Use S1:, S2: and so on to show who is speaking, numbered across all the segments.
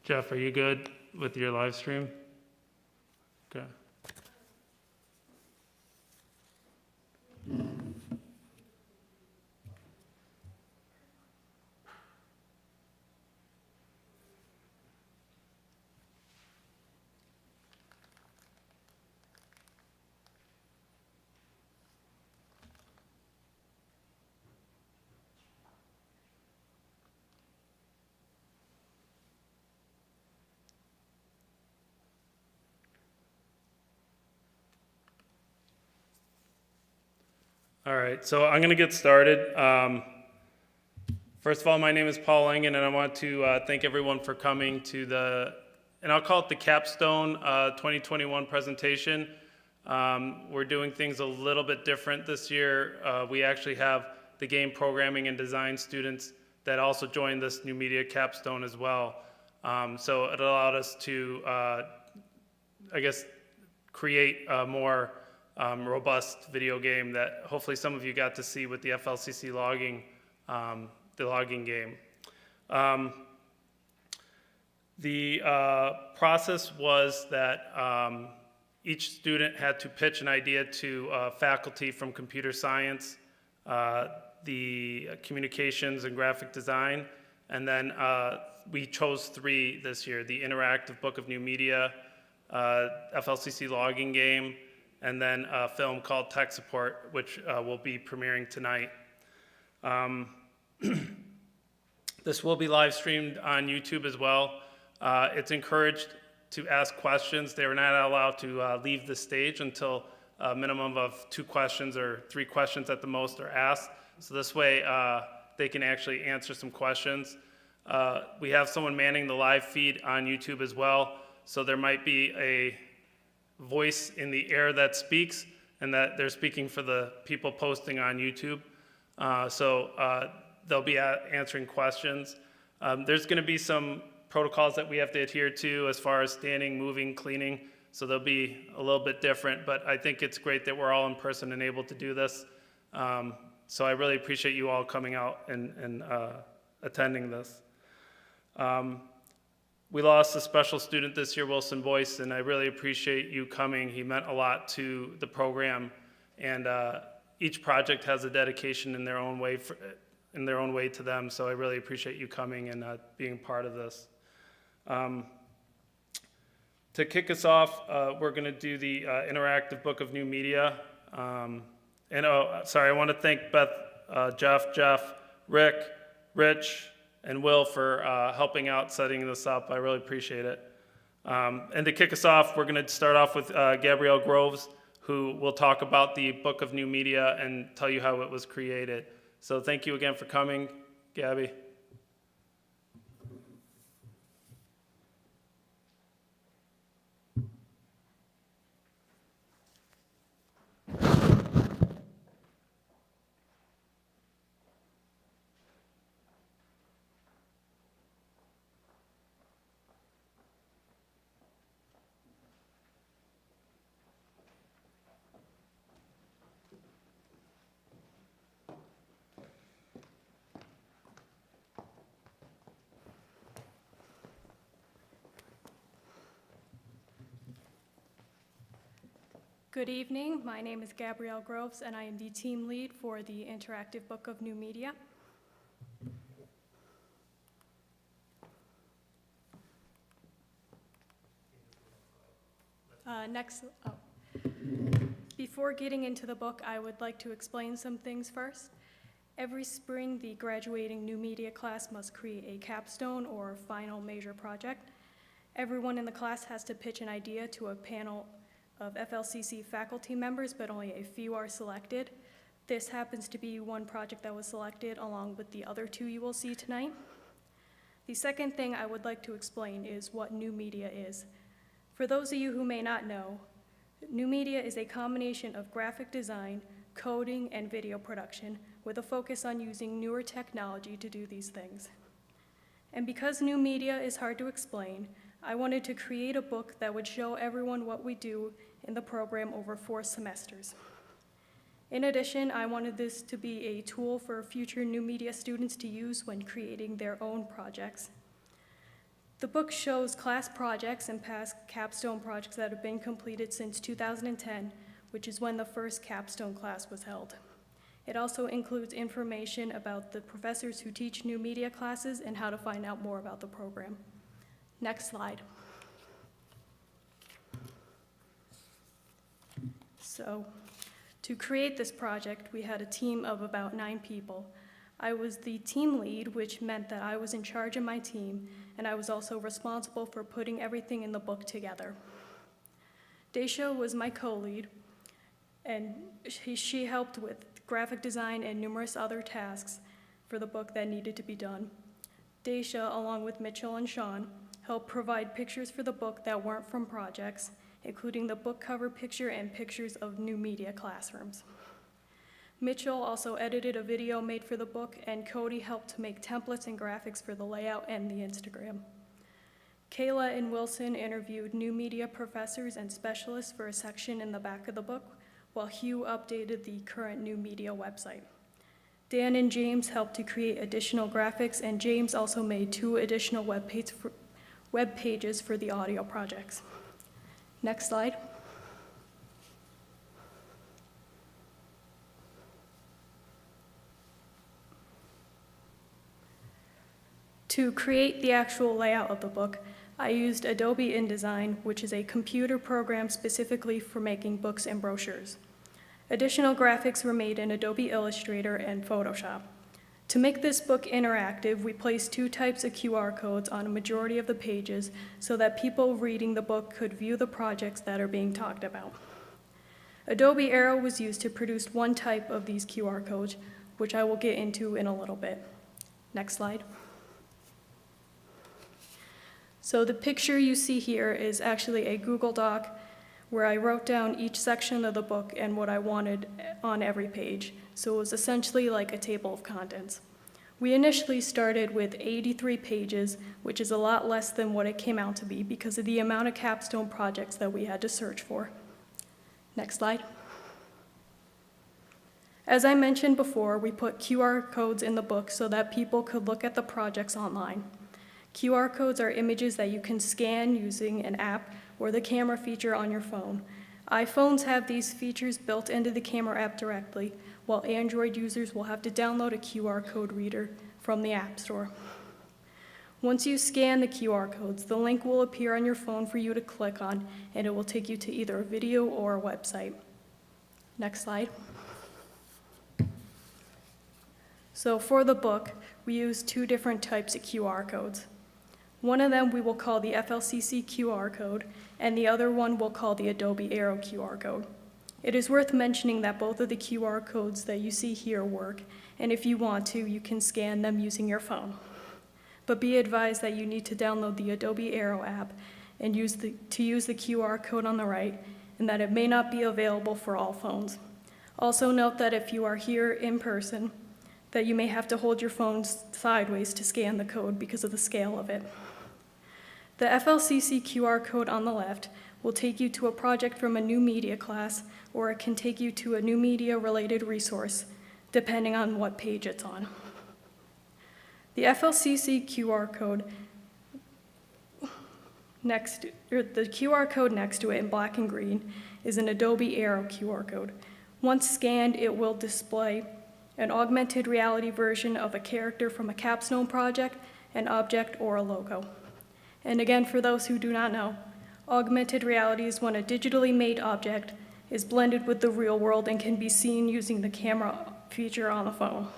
S1: Jeff, are you good with your live stream? Okay. All right, so I'm going to get started. First of all, my name is Paul Langen, and I want to thank everyone for coming to and I'll call it the Capstone 2021 presentation. We're doing things a little bit different this year. We actually have the game programming and design students that also joined this new media capstone as well. So it allowed us to, create a more robust video game that hopefully some of you got to see with the FLCC logging, the logging game. The process was that each student had to pitch an idea to faculty from computer science, the communications and graphic design, and then we chose 3 this year: the interactive book of new media, FLCC logging game, and then a film called Tech Support, which will be premiering tonight. This will be live streamed on YouTube as well. It's encouraged to ask questions. They are not allowed to leave the stage until a minimum of 2 questions or 3 questions at the most are asked. So this way they can actually answer some questions. We have someone manning the live feed on YouTube as well. So there might be a voice in the air that speaks, and that they're speaking for the people posting on YouTube. They'll be answering questions. There's going to be some protocols that we have to adhere to as far as standing, moving, cleaning, so they'll be a little bit different, but I think it's great that we're all in person and able to do this. So I really appreciate you all coming out and attending this. We lost a special student this year, Wilson Boyce, and I really appreciate you coming. He meant a lot to the program, and each project has a dedication in their own way to them. So I really appreciate you coming and being part of this. To kick us off, we're going to do the interactive book of new media. I want to thank Beth, Jeff, Rick, Rich, and Will for helping out setting this up. I really appreciate it. And to kick us off, we're going to start off with Gabrielle Groves, who will talk about the Book of New Media and tell you how it was created. So thank you again for coming, Gabby.
S2: Good evening. My name is Gabrielle Groves, and I am the team lead for the Interactive Book of New Media. Before getting into the book, I would like to explain some things first. Every spring, the graduating new media class must create a capstone or final major project. Everyone in the class has to pitch an idea to a panel of FLCC faculty members, but only a few are selected. This happens to be one project that was selected along with the other 2 you will see tonight. The second thing I would like to explain is what new media is. For those of you who may not know, new media is a combination of graphic design, coding, and video production with a focus on using newer technology to do these things. And because new media is hard to explain, I wanted to create a book that would show everyone what we do in the program over 4 semesters. In addition, I wanted this to be a tool for future new media students to use when creating their own projects. The book shows class projects and past capstone projects that have been completed since 2010, which is when the first capstone class was held. It also includes information about the professors who teach new media classes and how to find out more about the program. Next slide. So, to create this project, we had a team of about 9 people. I was the team lead, which meant that I was in charge of my team, and I was also responsible for putting everything in the book together. Daisha was my co-lead, and she helped with graphic design and numerous other tasks for the book that needed to be done. Daisha, along with Mitchell and Sean, helped provide pictures for the book that weren't from projects, including the book cover picture and pictures of new media classrooms. Mitchell also edited a video made for the book, and Cody helped to make templates and graphics for the layout and the Instagram. Kayla and Wilson interviewed new media professors and specialists for a section in the back of the book, while Hugh updated the current new media website. Dan and James helped to create additional graphics, and James also made 2 additional web pages for the audio projects. Next slide. To create the actual layout of the book, I used Adobe InDesign, which is a computer program specifically for making books and brochures. Additional graphics were made in Adobe Illustrator and Photoshop. To make this book interactive, we placed 2 types of QR codes on a majority of the pages so that people reading the book could view the projects that are being talked about. Adobe Aero was used to produce 1 type of these QR codes, which I will get into in a little bit. Next slide. So the picture you see here is actually a Google Doc where I wrote down each section of the book and what I wanted on every page. So it was essentially like a table of contents. We initially started with 83 pages, which is a lot less than what it came out to be because of the amount of capstone projects that we had to search for. Next slide. As I mentioned before, we put QR codes in the book so that people could look at the projects online. QR codes are images that you can scan using an app or the camera feature on your phone. iPhones have these features built into the camera app directly, while Android users will have to download a QR code reader from the App Store. Once you scan the QR codes, the link will appear on your phone for you to click on, and it will take you to either a video or a website. Next slide. So for the book, we use 2 different types of QR codes. One of them we will call the FLCC QR code, and the other one we'll call the Adobe Aero QR code. It is worth mentioning that both of the QR codes that you see here work, and if you want to, you can scan them using your phone. But be advised that you need to download the Adobe Aero app and use the QR code on the right, and that it may not be available for all phones. Also note that if you are here in person, that you may have to hold your phone sideways to scan the code because of the scale of it. The FLCC QR code on the left will take you to a project from a new media class, or it can take you to a new media-related resource, depending on what page it's on. The FLCC QR code the QR code next to it in black and green is an Adobe Aero QR code. Once scanned, it will display an augmented reality version of a character from a capstone project, an object, or a logo. And again, for those who do not know, augmented reality is when a digitally made object is blended with the real world and can be seen using the camera feature on the phone.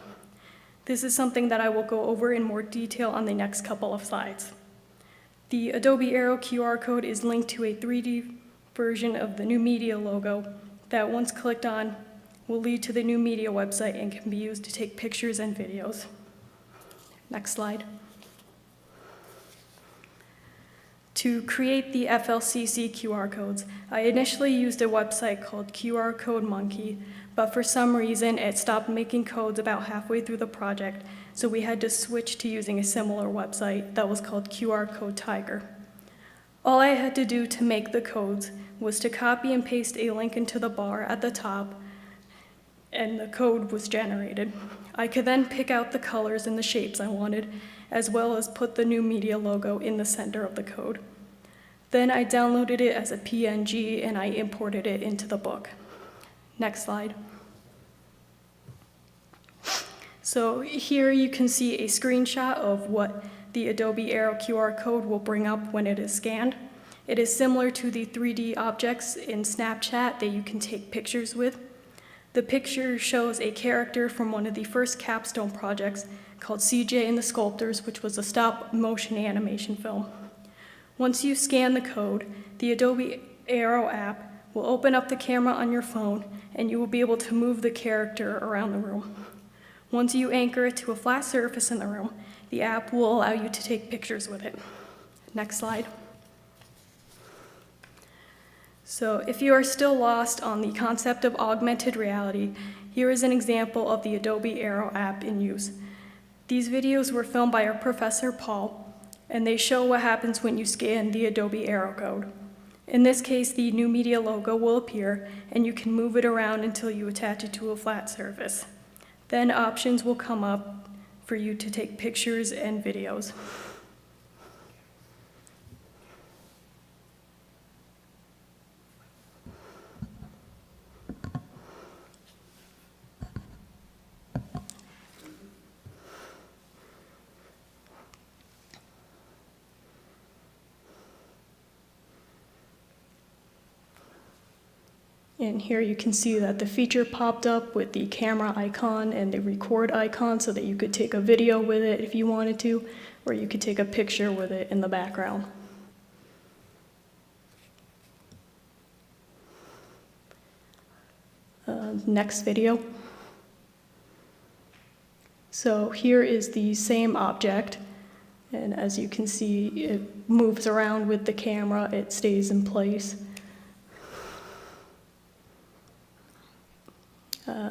S2: This is something that I will go over in more detail on the next couple of slides. The Adobe Aero QR code is linked to a 3D version of the new media logo that, once clicked on, will lead to the new media website and can be used to take pictures and videos. Next slide. To create the FLCC QR codes, I initially used a website called QR Code Monkey, but for some reason it stopped making codes about halfway through the project, so we had to switch to using a similar website that was called QR Code Tiger. All I had to do to make the codes was to copy and paste a link into the bar at the top, and the code was generated. I could then pick out the colors and the shapes I wanted, as well as put the new media logo in the center of the code. Then I downloaded it as a PNG and I imported it into the book. Next slide. So here you can see a screenshot of what the Adobe Aero QR code will bring up when it is scanned. It is similar to the 3D objects in Snapchat that you can take pictures with. The picture shows a character from one of the first Capstone projects called CJ and the Sculptors, which was a stop-motion animation film. Once you scan the code, the Adobe Aero app will open up the camera on your phone and you will be able to move the character around the room. Once you anchor it to a flat surface in the room, the app will allow you to take pictures with it. Next slide. So if you are still lost on the concept of augmented reality, here is an example of the Adobe Aero app in use. These videos were filmed by our professor, Paul, and they show what happens when you scan the Adobe Aero code. In this case, the new media logo will appear, and you can move it around until you attach it to a flat surface. Then options will come up for you to take pictures and videos. And here you can see that the feature popped up with the camera icon and the record icon so that you could take a video with it if you wanted to, or you could take a picture with it in the background. Next video. So here is the same object, and as you can see, it moves around with the camera, it stays in place.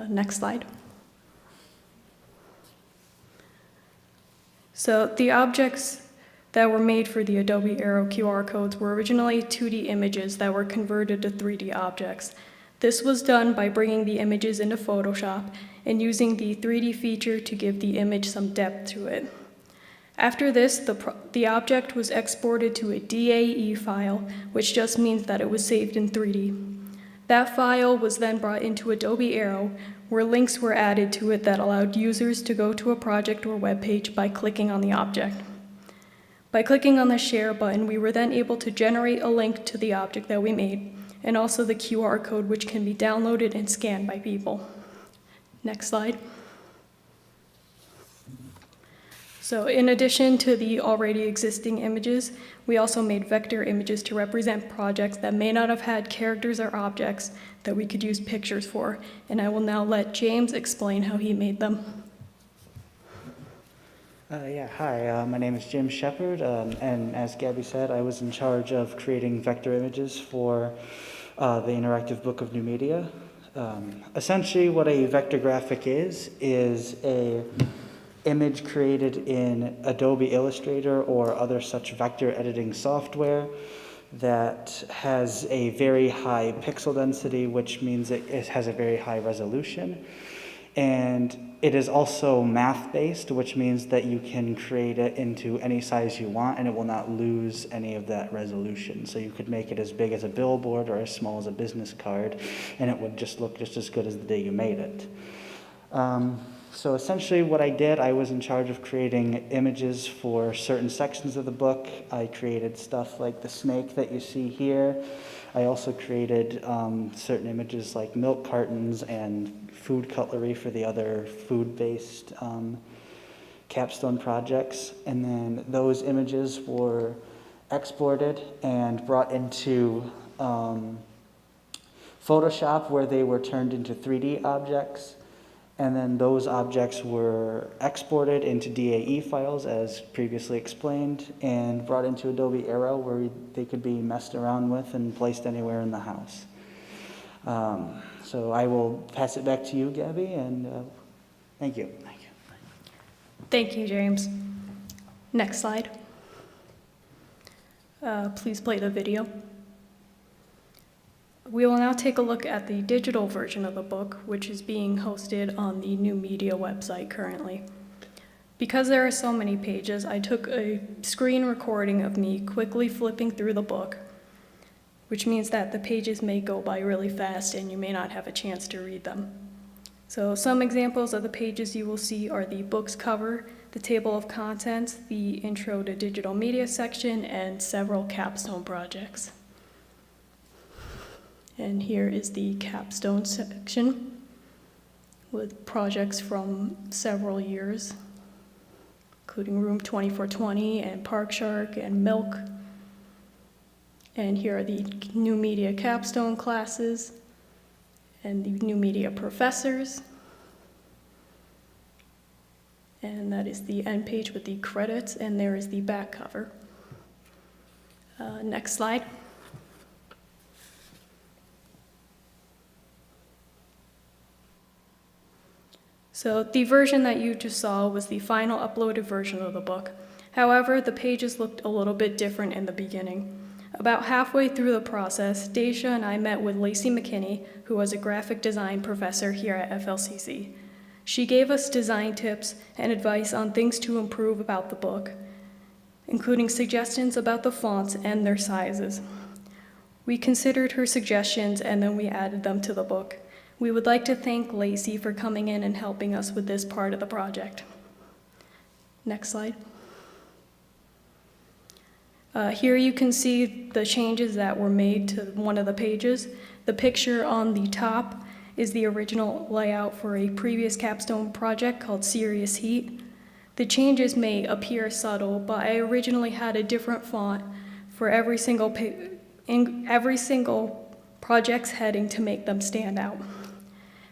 S2: Next slide. So the objects that were made for the Adobe Aero QR codes were originally 2D images that were converted to 3D objects. This was done by bringing the images into Photoshop and using the 3D feature to give the image some depth to it. After this, the object was exported to a DAE file, which just means that it was saved in 3D. That file was then brought into Adobe Aero, where links were added to it that allowed users to go to a project or web page by clicking on the object. By clicking on the share button, we were then able to generate a link to the object that we made, and also the QR code, which can be downloaded and scanned by people. Next slide. So in addition to the already existing images, we also made vector images to represent projects that may not have had characters or objects that we could use pictures for, and I will now let James explain how he made them.
S3: Hi, my name is Jim Shepard, and as Gabby said, I was in charge of creating vector images for the interactive book of new media. Essentially, what a vector graphic is a image created in Adobe Illustrator or other such vector editing software that has a very high pixel density, which means it has a very high resolution. And it is also math-based, which means that you can create it into any size you want and it will not lose any of that resolution. So you could make it as big as a billboard or as small as a business card, and it would just look just as good as the day you made it. So essentially what I did, I was in charge of creating images for certain sections of the book. I created stuff like the snake that you see here. I also created certain images like milk cartons and food cutlery for the other food-based capstone projects. And then those images were exported and brought into Photoshop, where they were turned into 3D objects. And then those objects were exported into DAE files, as previously explained, and brought into Adobe Aero, where they could be messed around with and placed anywhere in the house. So I will pass it back to you, Gabby, and thank you.
S2: Thank you, James. Next slide. Please play the video. We will now take a look at the digital version of the book, which is being hosted on the New Media website currently. Because there are so many pages, I took a screen recording of me quickly flipping through the book, which means that the pages may go by really fast and you may not have a chance to read them. So some examples of the pages you will see are the book's cover, the table of contents, the intro to digital media section, and several capstone projects. And here is the capstone section with projects from several years, including Room 2420 and Park Shark and Milk. And here are the new media capstone classes and the new media professors. And that is the end page with the credits, and there is the back cover. Next slide. So the version that you just saw was the final uploaded version of the book. However, the pages looked a little bit different in the beginning. About halfway through the process, Daisha and I met with Lacey McKinney, who was a graphic design professor here at FLCC. She gave us design tips and advice on things to improve about the book, including suggestions about the fonts and their sizes. We considered her suggestions and then we added them to the book. We would like to thank Lacey for coming in and helping us with this part of the project. Next slide. Here you can see the changes that were made to one of the pages. The picture on the top is the original layout for a previous capstone project called Serious Heat. The changes may appear subtle, but I originally had a different font for every single project's heading to make them stand out.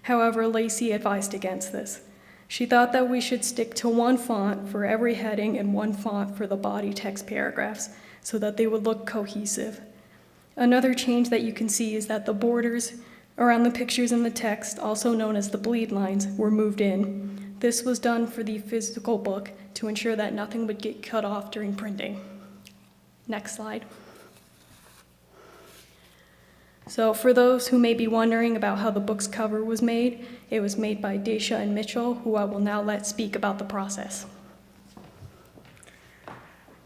S2: However, Lacey advised against this. She thought that we should stick to one font for every heading and one font for the body text paragraphs so that they would look cohesive. Another change that you can see is that the borders around the pictures and the text, also known as the bleed lines, were moved in. This was done for the physical book to ensure that nothing would get cut off during printing. Next slide. So for those who may be wondering about how the book's cover was made, it was made by Daisha and Mitchell, who I will now let speak about the process.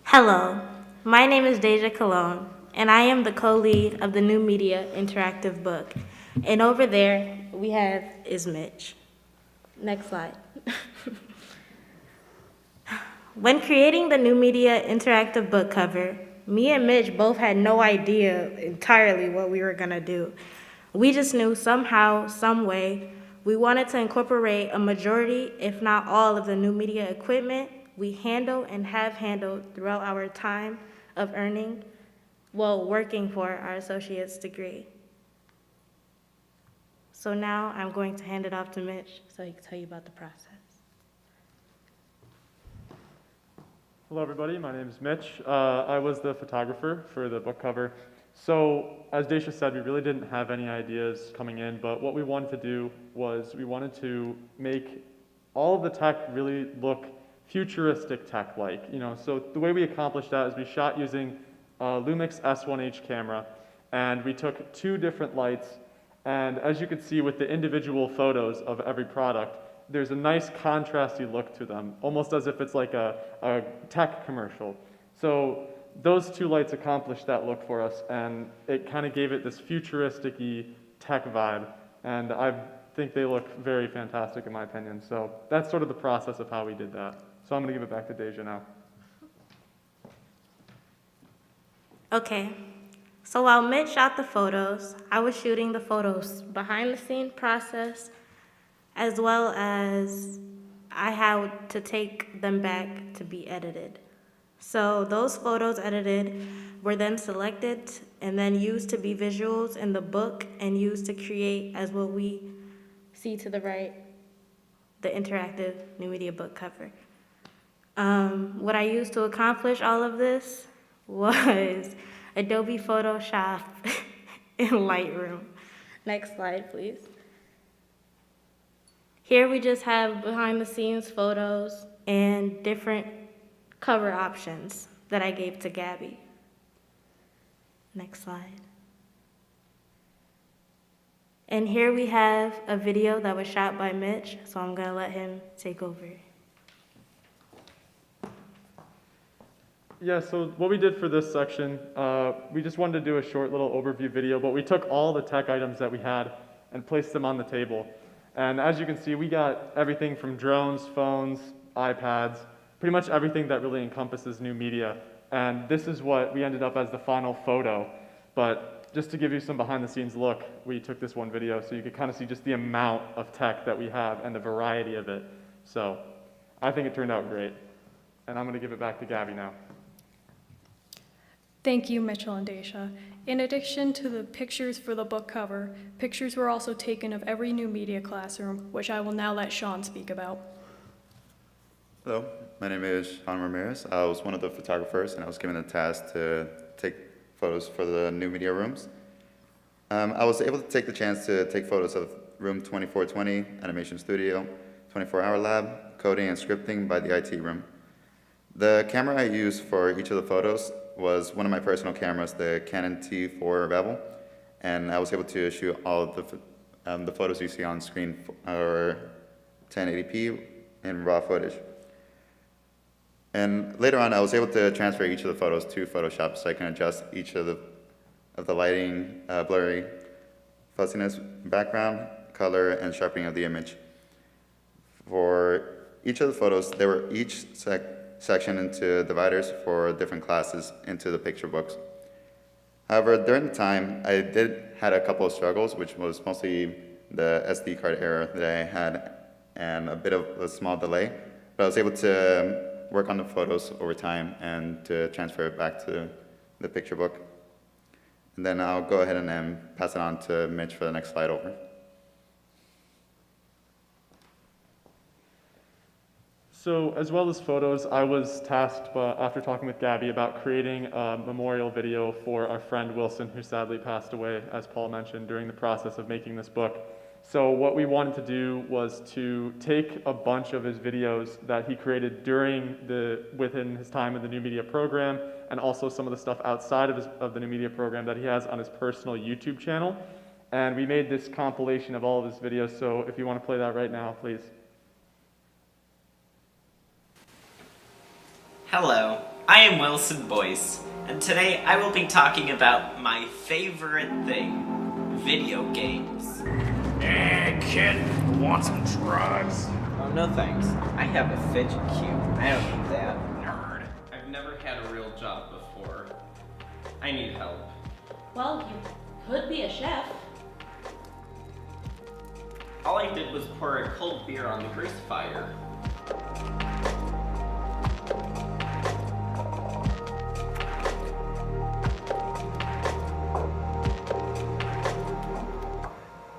S4: Hello, my name is Deja Cologne, and I am the co-lead of the New Media Interactive book. And over there, we have is Mitch. Next slide. When creating the New Media Interactive book cover, me and Mitch both had no idea entirely what we were gonna do. We just knew somehow, some way, we wanted to incorporate a majority, if not all, of the new media equipment we handle and have handled throughout our time of working for our associate's degree. So now I'm going to hand it off to Mitch so he can tell you about the process.
S5: Hello everybody, my name is Mitch. I was the photographer for the book cover. So as Daisha said, we really didn't have any ideas coming in, but what we wanted to do was we wanted to make all of the tech really look futuristic tech-like. So the way we accomplished that is we shot using a Lumix S1H camera, and we took 2 different lights, and as you can see with the individual photos of every product, there's a nice contrasty look to them, almost as if it's like a tech commercial. So those 2 lights accomplished that look for us, and it kind of gave it this futuristic-y tech vibe, and I think they look very fantastic in my opinion. So that's sort of the process of how we did that. So I'm going to give it back to Deja now.
S4: Okay, so while Mitch shot the photos, I was shooting the photos behind the scene process, as well as I had to take them back to be edited. So those photos edited were then selected and then used to be visuals in the book and used to create, as what we see to the right, the interactive new media book cover. What I used to accomplish all of this was Adobe Photoshop and Lightroom. Next slide, please. Here we just have behind the scenes photos and different cover options that I gave to Gabby. Next slide. And here we have a video that was shot by Mitch, so I'm gonna let him take over.
S5: Yeah, so what we did for this section, we just wanted to do a short little overview video, but we took all the tech items that we had and placed them on the table. And as you can see, we got everything from drones, phones, iPads, pretty much everything that really encompasses new media. And this is what we ended up as the final photo. But just to give you some behind the scenes look, we took this one video so you could kind of see just the amount of tech that we have and the variety of it. So I think it turned out great. And I'm gonna give it back to Gabby now.
S2: Thank you, Mitchell and Daisha. In addition to the pictures for the book cover, pictures were also taken of every new media classroom, which I will now let Sean speak about.
S6: Hello, my name is Sean Ramirez. I was one of the photographers, and I was given the task to take photos for the new media rooms. I was able to take the chance to take photos of room 2420, Animation Studio, 24-hour lab, coding and scripting by the IT room. The camera I used for each of the photos was one of my personal cameras, the Canon T4 Rebel, and I was able to shoot all of the photos you see on screen or 1080p in raw footage. And later on, I was able to transfer each of the photos to Photoshop so I can adjust each of the lighting, blurry, fuzziness, background, color, and sharpening of the image. For each of the photos, there were each section into dividers for different classes into the picture books. However, during the time, I had a couple of struggles, which was mostly the SD card error that I had and a bit of a small delay, but I was able to work on the photos over time and to transfer it back to the picture book. And then I'll go ahead and then pass it on to Mitch for the next slide over.
S5: So as well as photos, I was tasked after talking with Gabby about creating a memorial video for our friend Wilson, who sadly passed away, as Paul mentioned, during the process of making this book. So what we wanted to do was to take a bunch of his videos that he created within his time in the New Media program, and also some of the stuff outside of the New Media program that he has on his personal YouTube channel. And we made this compilation of all of his videos, so if you want to play that right now, please.
S7: Hello, I am Wilson Boyce, and today I will be talking about my favorite thing, video games.
S8: Hey, kid, want some drugs?
S7: Oh, no thanks. I have a fidget cube. I don't need that.
S8: Nerd.
S7: I've never had a real job before. I need help.
S4: Well, you could be a chef.
S7: All I did was pour a cold beer on the grease fire.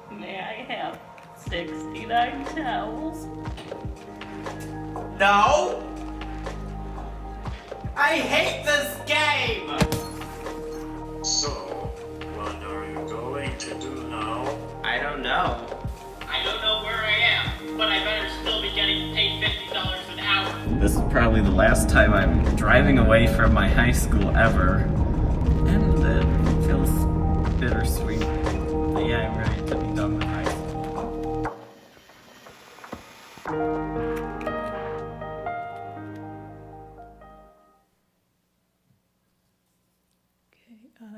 S9: May I have 69 towels?
S7: No! I hate this game!
S8: So, what are you going to do now?
S7: I don't know.
S9: I don't know where I am, but I better still be getting paid $50 an hour.
S7: This is probably the last time I'm driving away from my high school ever. And it feels bittersweet. But yeah, I'm ready to be done with high school.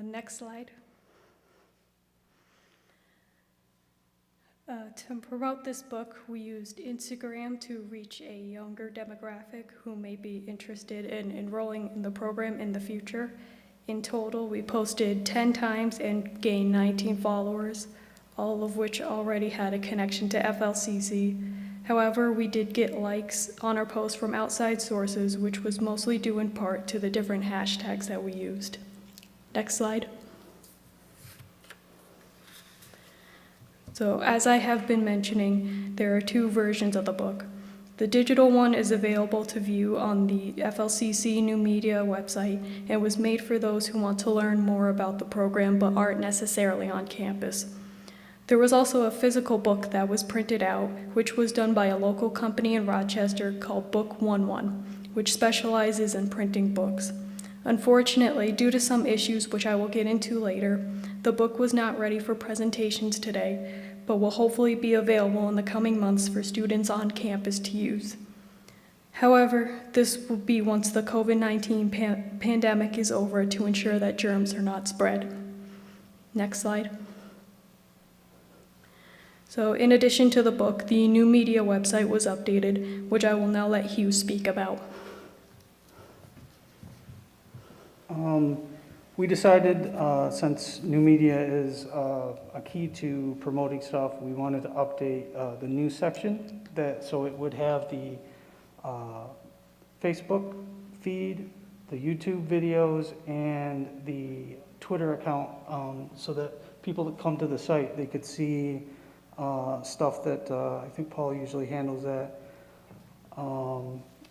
S2: Next slide. To promote this book, we used Instagram to reach a younger demographic who may be interested in enrolling in the program in the future. In total, we posted 10 times and gained 19 followers, all of which already had a connection to FLCC. However, we did get likes on our posts from outside sources, which was mostly due in part to the different hashtags that we used. Next slide. So as I have been mentioning, there are two versions of the book. The digital one is available to view on the FLCC New Media website and was made for those who want to learn more about the program but aren't necessarily on campus. There was also a physical book that was printed out, which was done by a local company in Rochester called Book 11, which specializes in printing books. Unfortunately, due to some issues which I will get into later, The book was not ready for presentations today, but will hopefully be available in the coming months for students on campus to use. However, this will be once the COVID-19 pandemic is over to ensure that germs are not spread. Next slide. So in addition to the book, the new media website was updated, which I will now let Hugh speak about.
S10: We decided, since new media is a key to promoting stuff, we wanted to update the news section so it would have the Facebook feed, the YouTube videos, and the Twitter account, so that people that come to the site, they could see stuff that I think Paul usually handles that.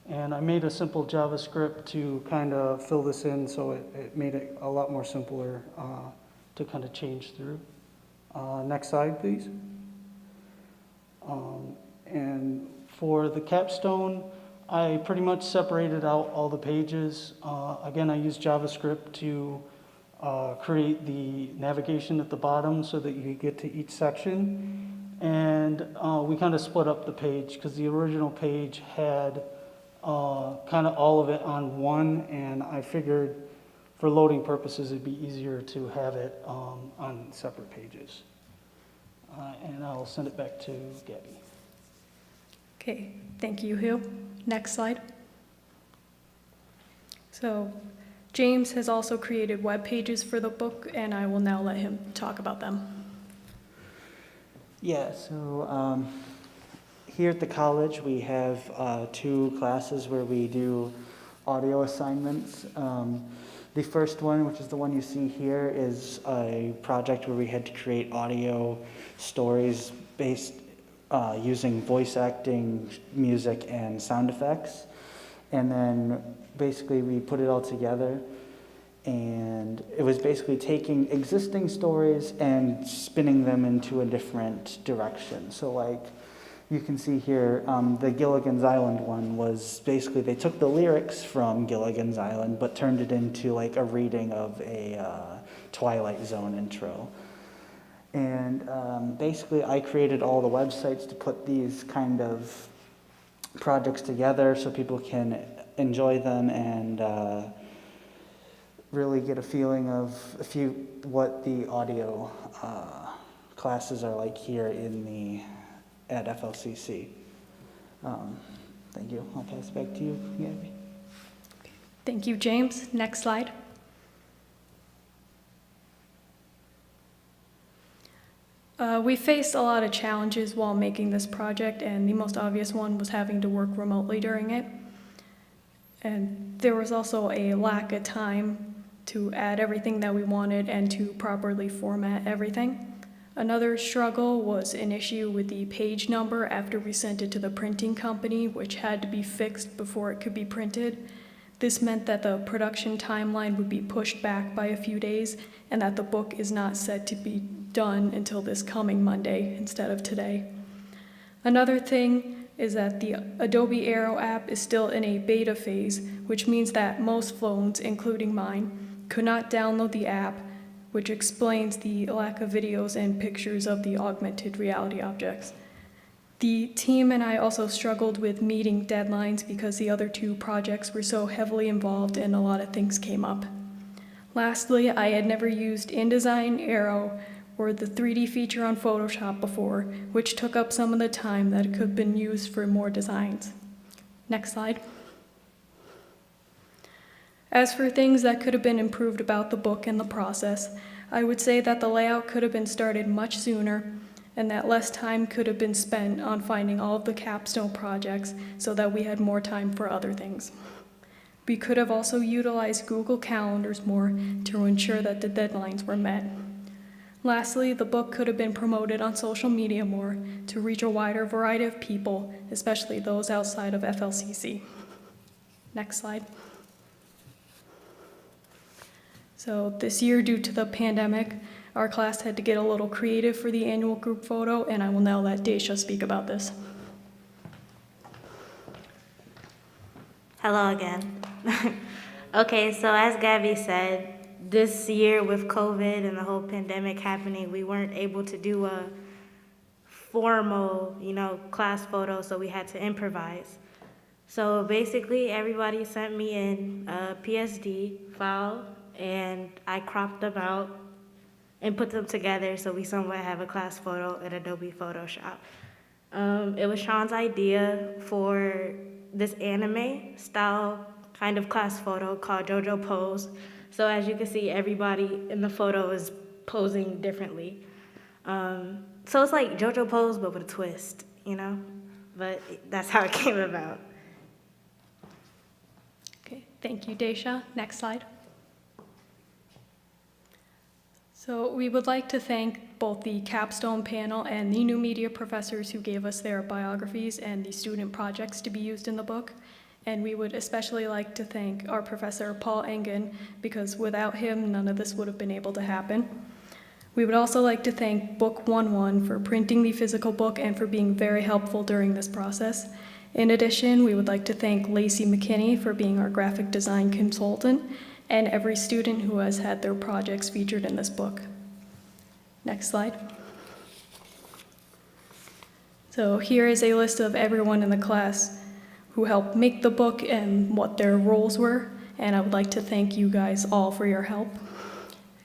S10: And I made a simple JavaScript to kind of fill this in, so it made it a lot more simpler to kind of change through. Next slide, please. And for the capstone, I pretty much separated out all the pages. Again, I used JavaScript to create the navigation at the bottom so that you could get to each section. And we kind of split up the page because the original page had kind of all of it on one, and I figured for loading purposes it'd be easier to have it on separate pages. And I'll send it back to Gabby.
S2: Okay, thank you, Hugh. Next slide. So James has also created web pages for the book, and I will now let him talk about them.
S3: Yeah, so here at the college, we have 2 classes where we do audio assignments. The first one, which is the one you see here, is a project where we had to create audio stories based using voice acting, music, and sound effects. And then basically we put it all together. And it was basically taking existing stories and spinning them into a different direction. So like you can see here, the Gilligan's Island one was basically they took the lyrics from Gilligan's Island but turned it into like a reading of a Twilight Zone intro. And basically I created all the websites to put these kind of projects together so people can enjoy them and really get a feeling of what the audio classes are like here at FLCC. Thank you. I'll pass it back to you, Gabby.
S2: Thank you, James. Next slide. We faced a lot of challenges while making this project, and the most obvious one was having to work remotely during it. And there was also a lack of time to add everything that we wanted and to properly format everything. Another struggle was an issue with the page number after we sent it to the printing company, which had to be fixed before it could be printed. This meant that the production timeline would be pushed back by a few days and that the book is not set to be done until this coming Monday instead of today. Another thing is that the Adobe Aero app is still in a beta phase, which means that most phones, including mine, could not download the app, which explains the lack of videos and pictures of the augmented reality objects. The team and I also struggled with meeting deadlines because the other 2 projects were so heavily involved and a lot of things came up. Lastly, I had never used InDesign, Aero, or the 3D feature on Photoshop before, which took up some of the time that could have been used for more designs. Next slide. As for things that could have been improved about the book and the process, I would say that the layout could have been started much sooner and that less time could have been spent on finding all of the capstone projects so that we had more time for other things. We could have also utilized Google Calendars more to ensure that the deadlines were met. Lastly, the book could have been promoted on social media more to reach a wider variety of people, especially those outside of FLCC. Next slide. So this year, due to the pandemic, our class had to get a little creative for the annual group photo, and I will now let Daisha speak about this.
S4: Hello again. Okay, so as Gabby said, this year with COVID and the whole pandemic happening, we weren't able to do a formal, class photo, so we had to improvise. So basically, everybody sent me in a PSD file, and I cropped them out and put them together so we somewhat have a class photo in Adobe Photoshop. It was Sean's idea for this anime style kind of class photo called JoJo Pose. So as you can see, everybody in the photo is posing differently. So it's like JoJo Pose, but with a twist, But that's how it came about.
S2: Okay, thank you, Daisha. Next slide. So we would like to thank both the Capstone panel and the new media professors who gave us their biographies and the student projects to be used in the book. And we would especially like to thank our professor, Paul Engen, because without him, none of this would have been able to happen. We would also like to thank Book 11 for printing the physical book and for being very helpful during this process. In addition, we would like to thank Lacey McKinney for being our graphic design consultant and every student who has had their projects featured in this book. Next slide. So here is a list of everyone in the class who helped make the book and what their roles were, and I would like to thank you guys all for your help.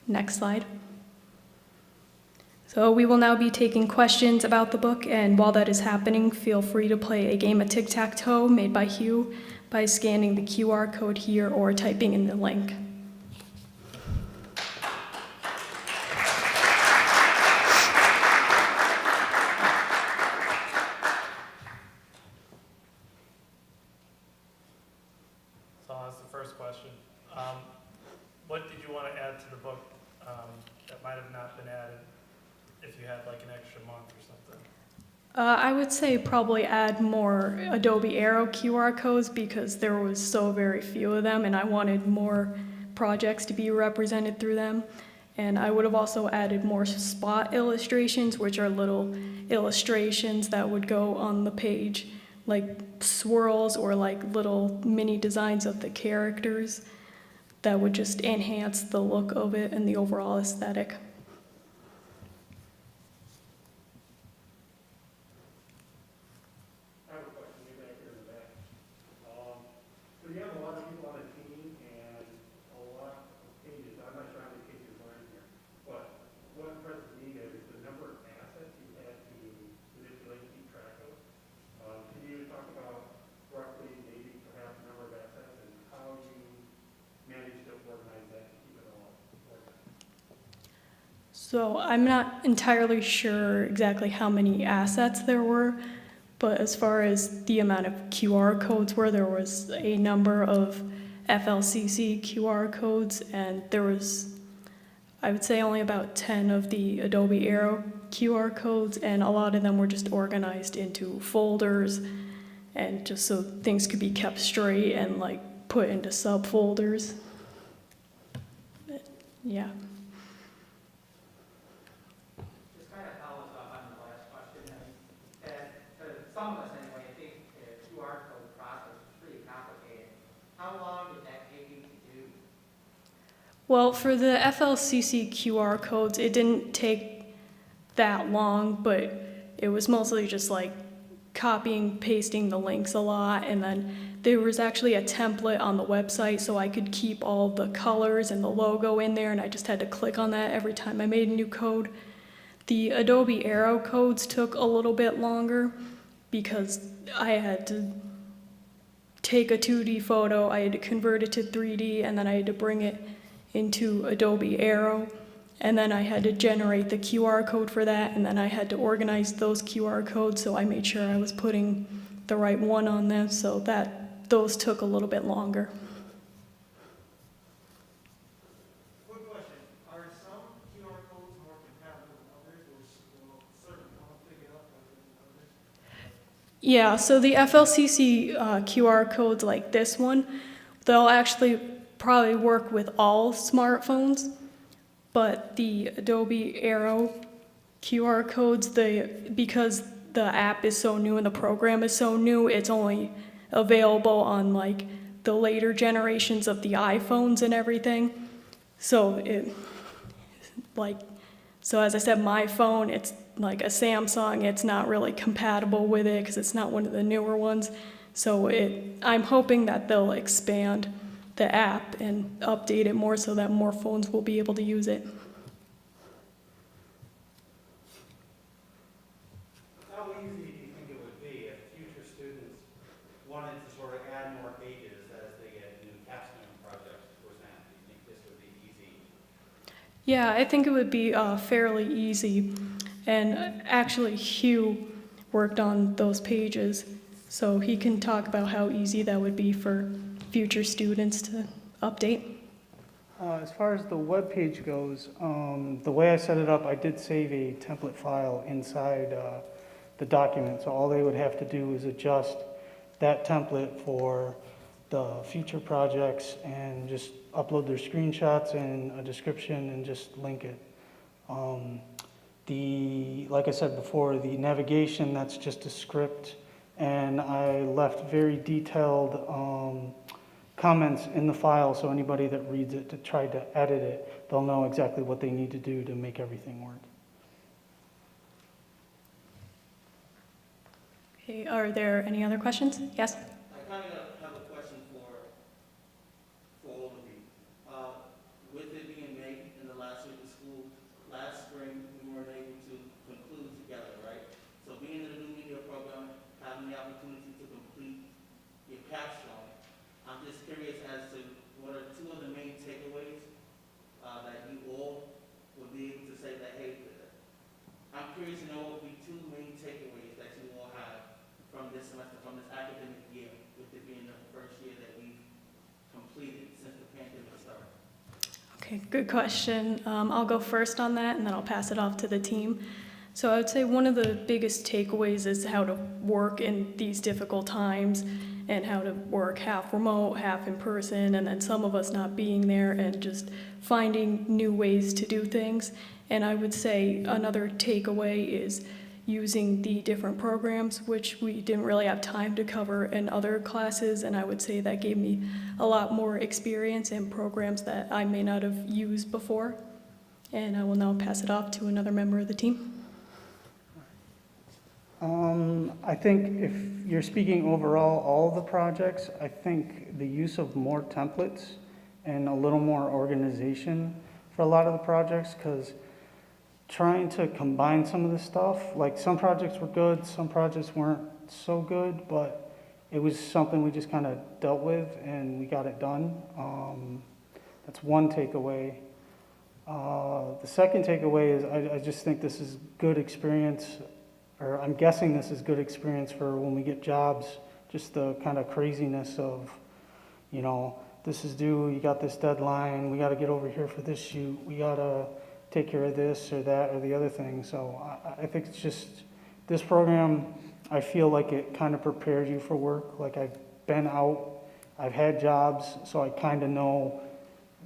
S2: Next slide. So we will now be taking questions about the book, and while that is happening, feel free to play a game of tic-tac-toe made by Hugh by scanning the QR code here or typing in the link.
S1: So that's the first question. What did you want to add to the book that might have not been added if you had like an extra month or something?
S2: I would say probably add more Adobe Aero QR codes because there was so very few of them and I wanted more projects to be represented through them. And I would have also added more spot illustrations, which are little illustrations that would go on the page, like swirls or like little mini designs of the characters that would just enhance the look of it and the overall aesthetic.
S11: You have a lot of people on the team and a lot of pages. I'm not sure how many pages are in here, but what impresses me is the number of assets you had to manipulate and keep track of. Can you talk about roughly, maybe perhaps the number of assets and how you managed to organize that to keep it all organized?
S2: So I'm not entirely sure exactly how many assets there were, but as far as the amount of QR codes were, there was a number of FLCC QR codes, and there was, I would say, only about 10 of the Adobe Aero QR codes, and a lot of them were just organized into folders, and just so things could be kept straight and like put into subfolders. Yeah.
S12: Some of us anyway, I think the QR code process is pretty complicated. How long did that take you to do?
S2: Well, for the FLCC QR codes, it didn't take that long, but it was mostly just like copying, pasting the links a lot, and then there was actually a template on the website so I could keep all the colors and the logo in there, and I just had to click on that every time I made a new code. The Adobe Aero codes took a little bit longer, because I had to take a 2D photo, I had to convert it to 3D, and then I had to bring it into Adobe Aero, and then I had to generate the QR code for that, and then I had to organize those QR codes, so I made sure I was putting the right one on them, so those took a little bit longer.
S11: Quick question, are some QR codes more compatible than others, or will certain ones pick it up rather than others?
S2: Yeah, so the FLCC QR codes like this one, they'll actually probably work with all smartphones, but the Adobe Aero QR codes, because the app is so new and the program is so new, it's only available on like the later generations of the iPhones and everything. So so as I said, my phone, it's like a Samsung. It's not really compatible with it because it's not one of the newer ones. So I'm hoping that they'll expand the app and update it more so that more phones will be able to use it.
S11: How easy do you think it would be if future students wanted to sort of add more pages as they get new capstone projects presented? Do you think this would be easy?
S2: Yeah, I think it would be fairly easy. And actually, Hugh worked on those pages, so he can talk about how easy that would be for future students to update.
S10: As far as the web page goes, the way I set it up, I did save a template file inside the document. So all they would have to do is adjust that template for the future projects and just upload their screenshots and a description and just link it. Like I said before, the navigation, that's just a script, and I left very detailed comments in the file, so anybody that reads it to try to edit it, they'll know exactly what they need to do to make everything work.
S2: Okay, are there any other questions? Yes?
S12: I kind of have a question for all of you. With it being May in the last week of school, last spring we weren't able to conclude together, right? So being in the new media program, having the opportunity to complete your capstone, I'm just curious as to what are two of the main takeaways that you all would be able to say that, hey, I'm curious to know what would be two main takeaways that you all have from this semester, from this academic year, with it being the first year that we've completed since the pandemic started.
S2: Okay, good question. I'll go first on that, and then I'll pass it off to the team. So I would say one of the biggest takeaways is how to work in these difficult times and how to work half remote, half in person, and then some of us not being there and just finding new ways to do things. And I would say another takeaway is using the different programs, which we didn't really have time to cover in other classes, and I would say that gave me a lot more experience in programs that I may not have used before. And I will now pass it off to another member of the team.
S10: I think if you're speaking overall, all the projects, I think the use of more templates and a little more organization for a lot of the projects, because trying to combine some of the stuff, like some projects were good, some projects weren't so good, but it was something we just kind of dealt with and we got it done. That's one takeaway. The second takeaway is I just think this is good experience, or I'm guessing this is good experience for when we get jobs, just the kind of craziness of, you know, this is due, you got this deadline, we got to get over here for this shoot, we got to take care of this or that or the other thing. So I think it's just, this program, I feel like it kind of prepares you for work. Like I've been out, I've had jobs, so I kind of know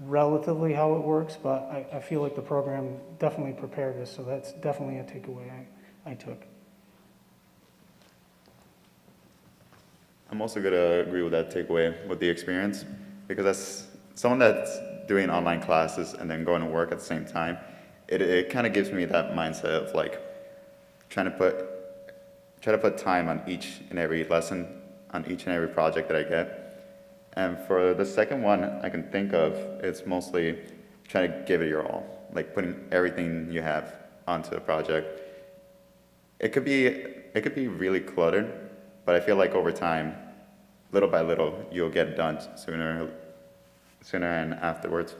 S10: relatively how it works, but I feel like the program definitely prepared us, so that's definitely a takeaway I took.
S6: I'm also going to agree with that takeaway with the experience, because as someone that's doing online classes and then going to work at the same time, it kind of gives me that mindset of like trying to put time on each and every lesson, on each and every project that I get. And for the second one I can think of, it's mostly trying to give it your all, like putting everything you have onto a project. It could be really cluttered, but I feel like over time, little by little, you'll get it done sooner and afterwards.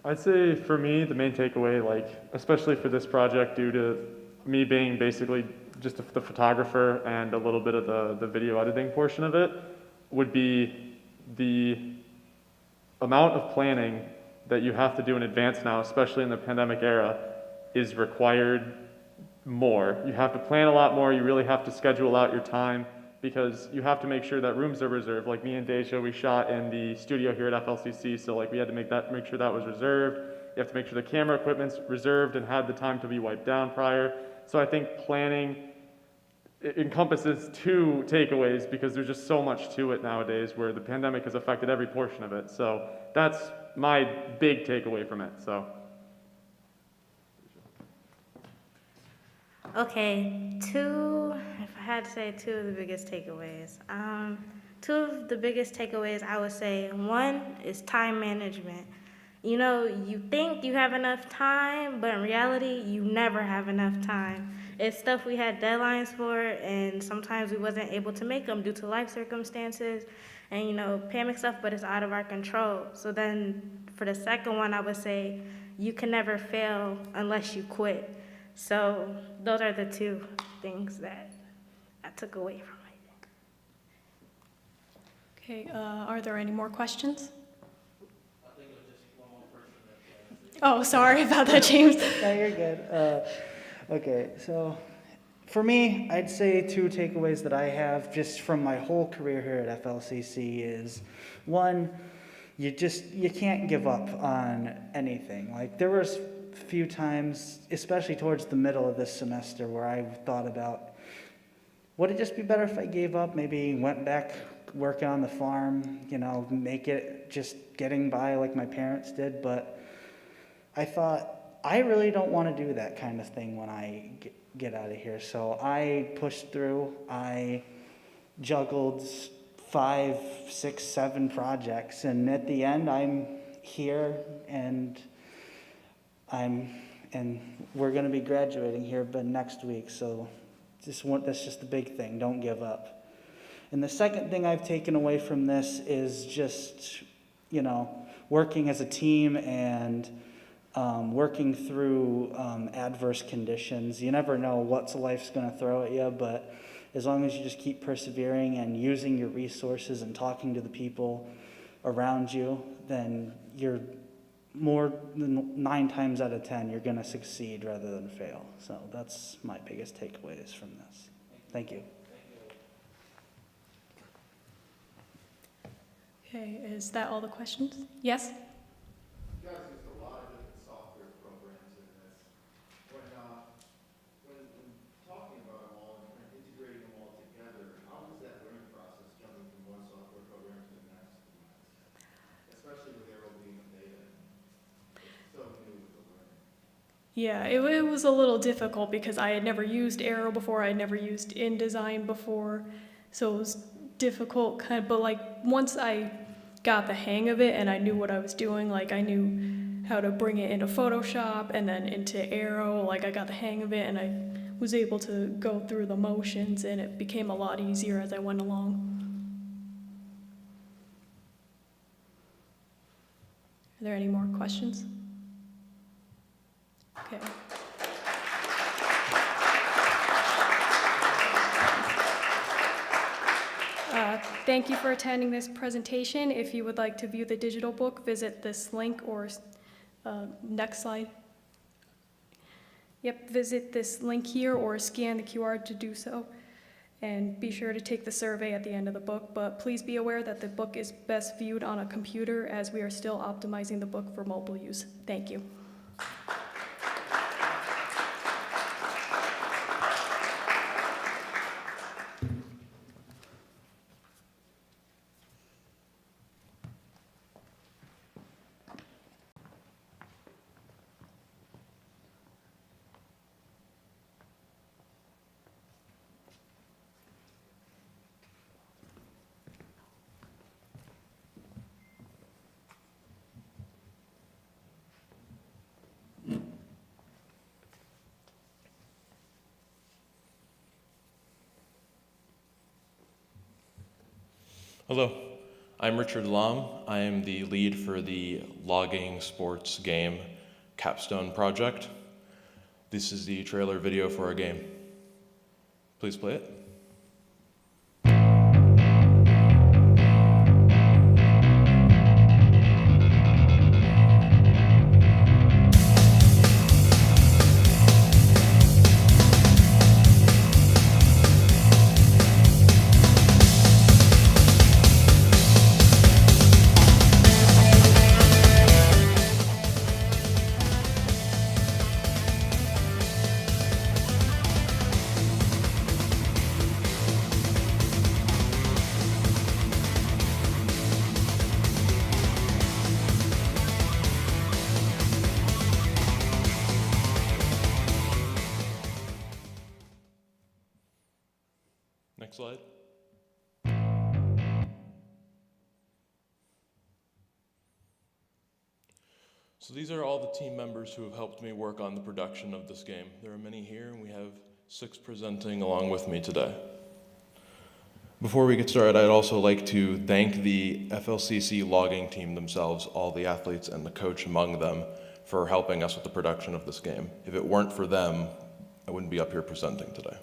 S5: I'd say for me, the main takeaway, like, especially for this project, due to me being basically just the photographer and a little bit of the video editing portion of it, would be the amount of planning that you have to do in advance now, especially in the pandemic era, is required more. You have to plan a lot more. You really have to schedule out your time, because you have to make sure that rooms are reserved. Like me and Deja, we shot in the studio here at FLCC, so like we had to make sure that was reserved. You have to make sure the camera equipment's reserved and had the time to be wiped down prior. So I think planning encompasses 2 takeaways because there's just so much to it nowadays where the pandemic has affected every portion of it. So that's my big takeaway from it. So.
S4: Okay, if I had to say 2 of the biggest takeaways, 2 of the biggest takeaways I would say, 1 is time management. You know, you think you have enough time, but in reality, you never have enough time. It's stuff we had deadlines for, and sometimes we wasn't able to make them due to life circumstances and, you know, pandemic stuff, but it's out of our control. So then for the second one, I would say you can never fail unless you quit. So those are the 2 things that I took away from it.
S2: Okay, are there any more questions?
S12: I think it was just one more person that
S2: Oh, sorry about that, James.
S3: No, you're good. Okay, so for me, I'd say 2 takeaways that I have just from my whole career here at FLCC is, 1, you can't give up on anything. Like, there was a few times, especially towards the middle of this semester, where I thought about, would it just be better if I gave up, maybe went back working on the farm, you know, make it just getting by like my parents did. But I thought, I really don't want to do that kind of thing when I get out of here. So I pushed through. I juggled 5, 6, 7 projects, and at the end, I'm here, and we're going to be graduating here, but next week. So that's just the big thing. Don't give up. And the second thing I've taken away from this is just, you know, working as a team and working through adverse conditions. You never know what life's going to throw at you, but as long as you just keep persevering and using your resources and talking to the people around you, then you're more than 9 times out of 10, you're going to succeed rather than fail. So that's my biggest takeaways from this. Thank you.
S2: Okay, is that all the questions? Yes?
S11: You guys used a lot of different software programs in this. When talking about them all and integrating them all together, how was that learning process jumping from one software program to the next? Especially with Arrow being a beta. It's so new with the learning.
S2: Yeah, it was a little difficult because I had never used Arrow before. I had never used InDesign before. So it was difficult, but like once I got the hang of it and I knew what I was doing, like I knew how to bring it into Photoshop and then into Arrow, like I got the hang of it and I was able to go through the motions and it became a lot easier as I went along. Are there any more questions? Okay. Thank you for attending this presentation. If you would like to view the digital book, visit this link or next slide. Yep, visit this link here or scan the QR to do so. And be sure to take the survey at the end of the book, but please be aware that the book is best viewed on a computer as we are still optimizing the book for mobile use. Thank you.
S13: Hello, I'm Richard Lom. I am the lead for the logging sports game Capstone project. This is the trailer video for our game. Please play it. slide. So these are all the team members who have helped me work on the production of this game. There are many here, and we have 6 presenting along with me today. Before we get started, I'd also like to thank the FLCC logging team themselves, all the athletes and the coach among them, for helping us with the production of this game. If it weren't for them, I wouldn't be up here presenting today.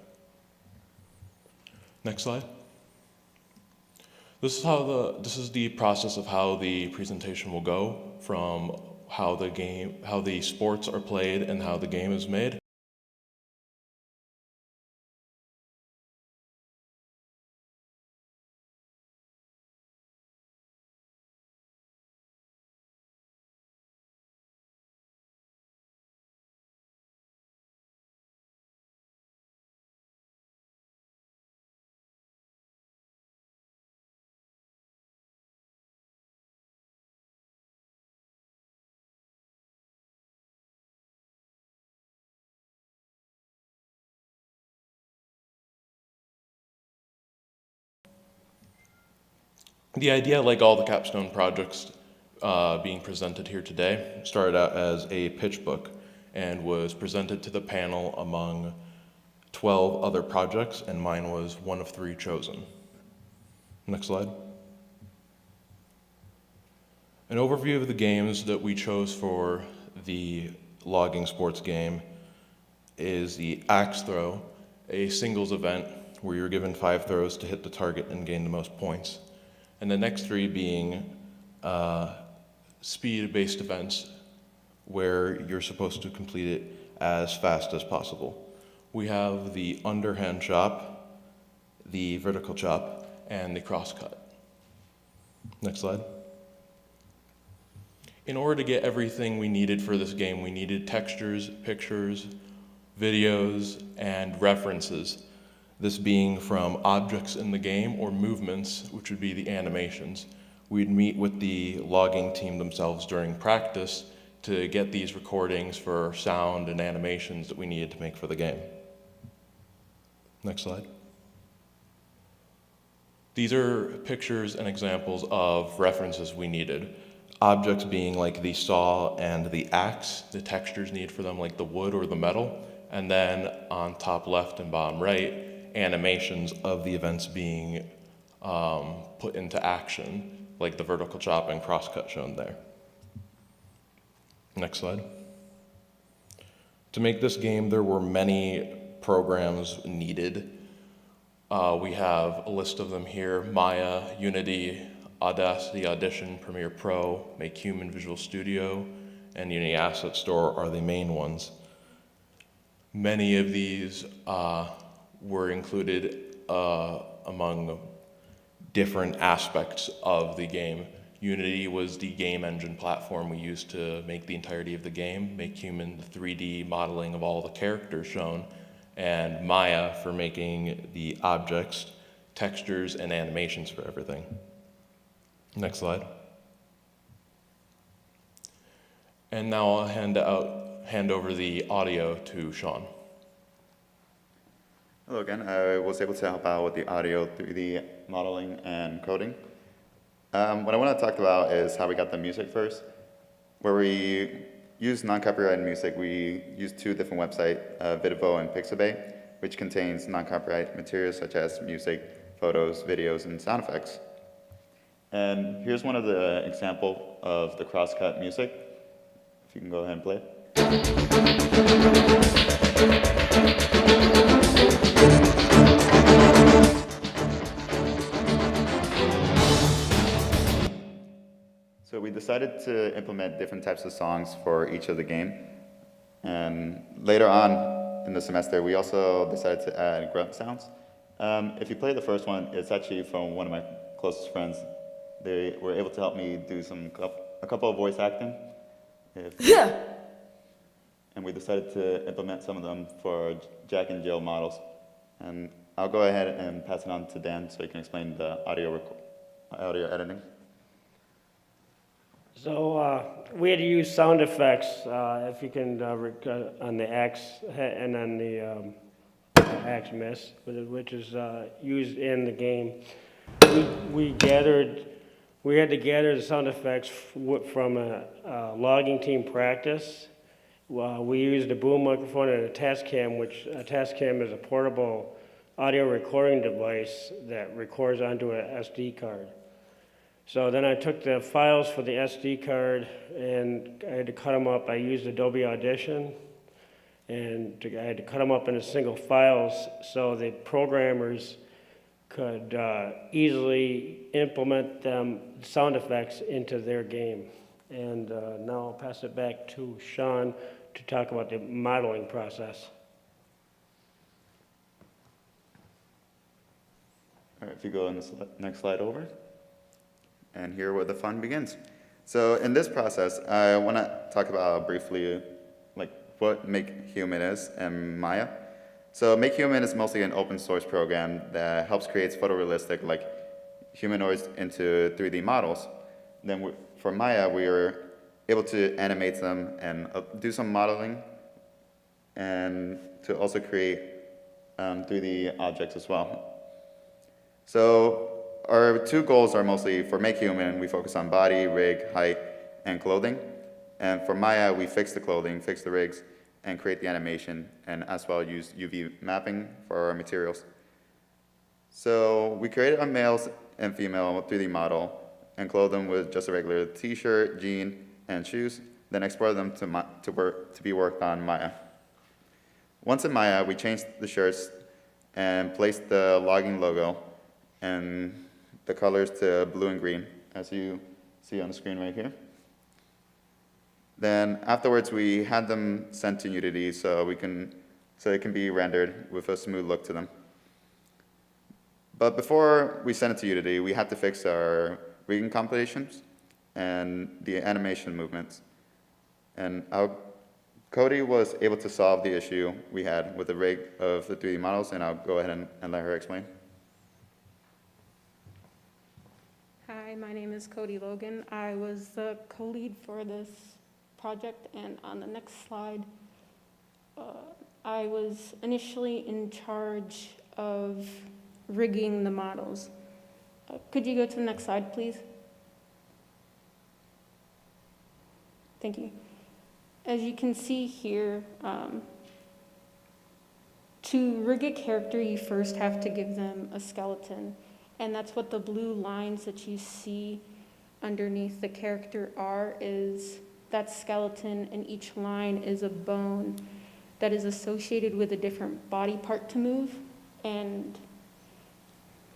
S13: Next slide. This is the process of how the presentation will go, from how the sports are played and how the game is made. The idea, like all the Capstone projects being presented here today, started out as a pitch book and was presented to the panel among 12 other projects, and mine was one of 3 chosen. Next slide. An overview of the games that we chose for the logging sports game is the axe throw, a singles event where you're given 5 throws to hit the target and gain the most points. And the next 3 being speed-based events where you're supposed to complete it as fast as possible. We have the underhand chop, the vertical chop, and the crosscut. Next slide. In order to get everything we needed for this game, we needed textures, pictures, videos, and references. This being from objects in the game or movements, which would be the animations. We'd meet with the logging team themselves during practice to get these recordings for sound and animations that we needed to make for the game. Next slide. These are pictures and examples of references we needed. Objects being like the saw and the axe, the textures needed for them like the wood or the metal, and then on top left and bottom right, animations of the events being put into action, like the vertical chop and crosscut shown there. Next slide. To make this game, there were many programs needed. We have a list of them here: Maya, Unity, Audacity, Audition, Premiere Pro, Make Human, Visual Studio, and Unity Asset Store are the main ones. Many of these were included among different aspects of the game. Unity was the game engine platform we used to make the entirety of the game, Make Human, the 3D modeling of all the characters shown, and Maya for making the objects, textures, and animations for everything. Next slide. And now I'll hand over the audio to Sean.
S6: Hello again. I was able to help out with the audio, 3D modeling, and coding. What I want to talk about is how we got the music first. Where we use non-copyrighted music, we use 2 different websites, Vidvo and Pixabay, which contains non-copyrighted materials such as music, photos, videos, and sound effects. And here's one of the example of the crosscut music. If you can go ahead and play it. So we decided to implement different types of songs for each of the game. And later on in the semester, we also decided to add grunt sounds. If you play the first one, it's actually from one of my closest friends. They were able to help me do a couple of voice acting. And we decided to implement some of them for Jack and Jill models. And I'll go ahead and pass it on to Dan so he can explain the audio editing.
S14: So we had to use sound effects, if you can, on the X and on the Maximus, which is used in the game. We had to gather the sound effects from a logging team practice. We used a boom microphone and a Tascam, which a Tascam is a portable audio recording device that records onto an SD card. So then I took the files for the SD card and I had to cut them up. I used Adobe Audition and I had to cut them up into single files so the programmers could easily implement them sound effects into their game. And now I'll pass it back to Sean to talk about the modeling process.
S6: All right, if you go on the next slide over. And here where the fun begins. So in this process, I want to talk about briefly like what Make Human is and Maya. So Make Human is mostly an open source program that helps create photorealistic like humanoids into 3D models. Then for Maya, we are able to animate them and do some modeling and to also create 3D objects as well. So our two goals are mostly for Make Human, we focus on body, rig, height, and clothing. And for Maya, we fix the clothing, fix the rigs, and create the animation, and as well use UV mapping for our materials. So we created a male and female 3D model and clothed them with just a regular t-shirt, jean, and shoes, then exported them to be worked on Maya. Once in Maya, we changed the shirts and placed the logging logo and the colors to blue and green, as you see on the screen right here. Then afterwards, we had them sent to Unity so it can be rendered with a smooth look to them. But before we sent it to Unity, we had to fix our rigging compilations and the animation movements. And Cody was able to solve the issue we had with the rig of the 3D models, and I'll go ahead and let her explain.
S15: Hi, my name is Cody Logan. I was the co-lead for this project, and on the next slide, I was initially in charge of rigging the models. Could you go to the next slide, please? Thank you. As you can see here, to rig a character, you first have to give them a skeleton. And that's what the blue lines that you see underneath the character are, is that skeleton, and each line is a bone that is associated with a different body part to move. And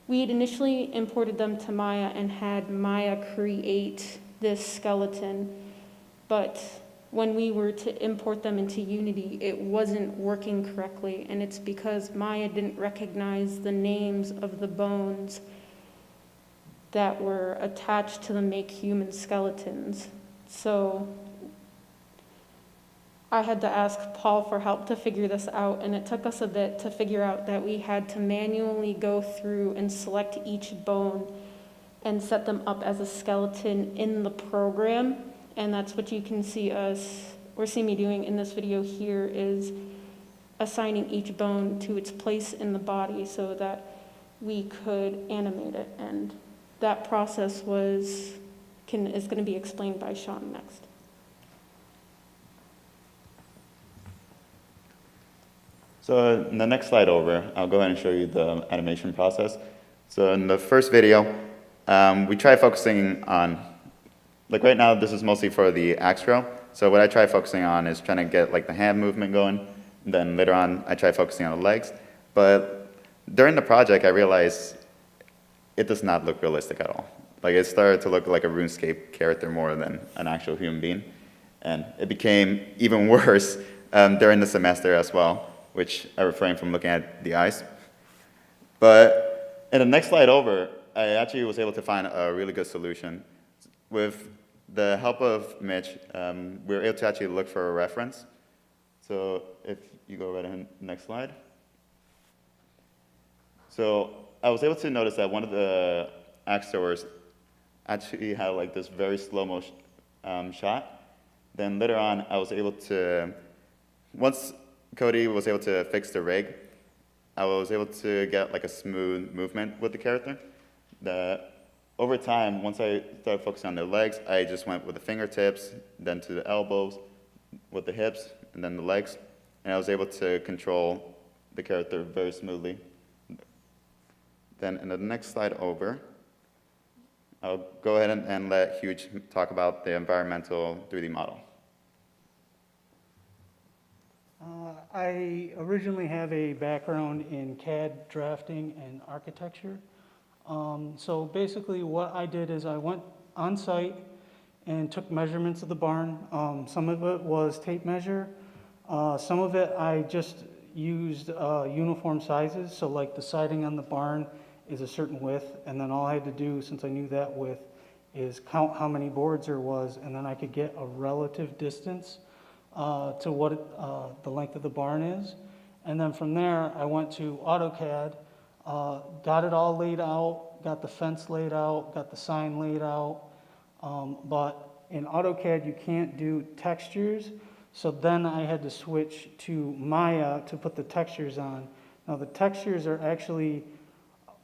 S15: we had initially imported them to Maya and had Maya create this skeleton, but when we were to import them into Unity, it wasn't working correctly, and it's because Maya didn't recognize the names of the bones that were attached to the Make Human skeletons. So I had to ask Paul for help to figure this out, and it took us a bit to figure out that we had to manually go through and select each bone and set them up as a skeleton in the program. And that's what you can see me doing in this video here, is assigning each bone to its place in the body so that we could animate it. And that process is going to be explained by Sean next.
S6: So in the next slide over, I'll go ahead and show you the animation process. So in the first video, we try focusing on, like right now, this is mostly for the axe trail. So what I try focusing on is trying to get like the hand movement going. Then later on, I try focusing on the legs. But during the project, I realized it does not look realistic at all. Like it started to look like a RuneScape character more than an actual human being. And it became even worse during the semester as well, which I refrained from looking at the eyes. But in the next slide over, I actually was able to find a really good solution. With the help of Mitch, we were able to actually look for a reference. So if you go right ahead, next slide. So I was able to notice that one of the axe throwers actually had like this very slow-mo shot. Then later on, I was able to, once Cody was able to fix the rig, I was able to get like a smooth movement with the character. Over time, once I started focusing on the legs, I just went with the fingertips, then to the elbows, with the hips, and then the legs. And I was able to control the character very smoothly. Then in the next slide over, I'll go ahead and let Hugh talk about the environmental 3D model.
S10: I originally have a background in CAD drafting and architecture. So basically what I did is I went on site and took measurements of the barn. Some of it was tape measure. Some of it I just used uniform sizes. So like the siding on the barn is a certain width, and then all I had to do, since I knew that width, is count how many boards there was, and then I could get a relative distance to what the length of the barn is. And then from there, I went to AutoCAD, got it all laid out, got the fence laid out, got the sign laid out. But in AutoCAD, you can't do textures. So then I had to switch to Maya to put the textures on. Now the textures are actually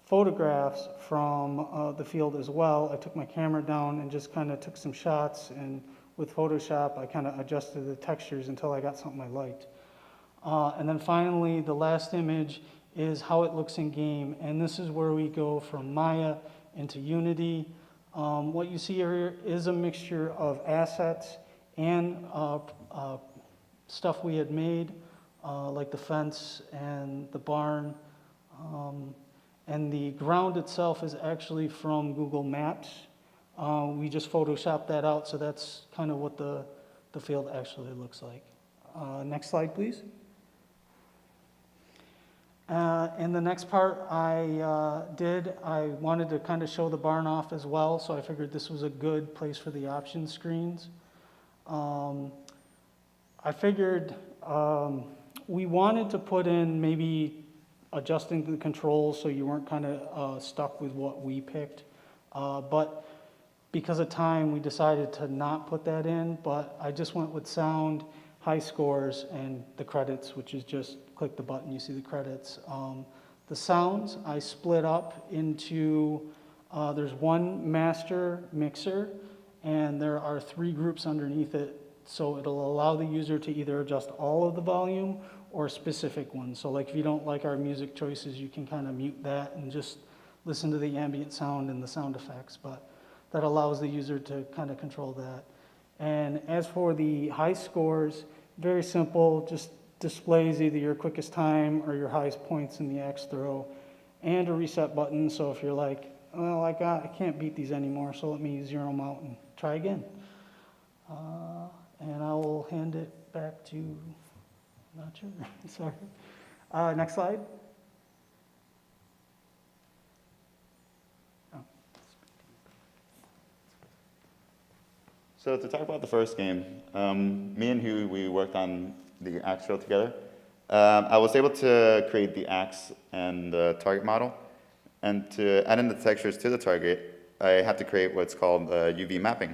S10: photographs from the field as well. I took my camera down and just kind of took some shots, and with Photoshop, I kind of adjusted the textures until I got something I liked. And then finally, the last image is how it looks in game, and this is where we go from Maya into Unity. What you see here is a mixture of assets and stuff we had made, like the fence and the barn. And the ground itself is actually from Google Maps. We just photoshopped that out, so that's kind of what the field actually looks like. Next slide, please. And the next part I wanted to kind of show the barn off as well, so I figured this was a good place for the option screens. I figured we wanted to put in maybe adjusting the controls so you weren't kind of stuck with what we picked. But because of time, we decided to not put that in, but I just went with sound, high scores, and the credits, which is just click the button, you see the credits. The sounds, I split up into, there's one master mixer, and there are 3 groups underneath it, so it'll allow the user to either adjust all of the volume or specific ones. So like if you don't like our music choices, you can kind of mute that and just listen to the ambient sound and the sound effects, but that allows the user to kind of control that. And as for the high scores, very simple, just displays either your quickest time or your highest points in the axe throw, and a reset button, so if you're like, well, I can't beat these anymore, so let me zero them out and try again. And I will hand it back to, not sure, sorry. Next slide.
S6: So to talk about the first game, me and Hugh, we worked on the axe drill together. I was able to create the axe and the target model. And to add in the textures to the target, I had to create what's called UV mapping,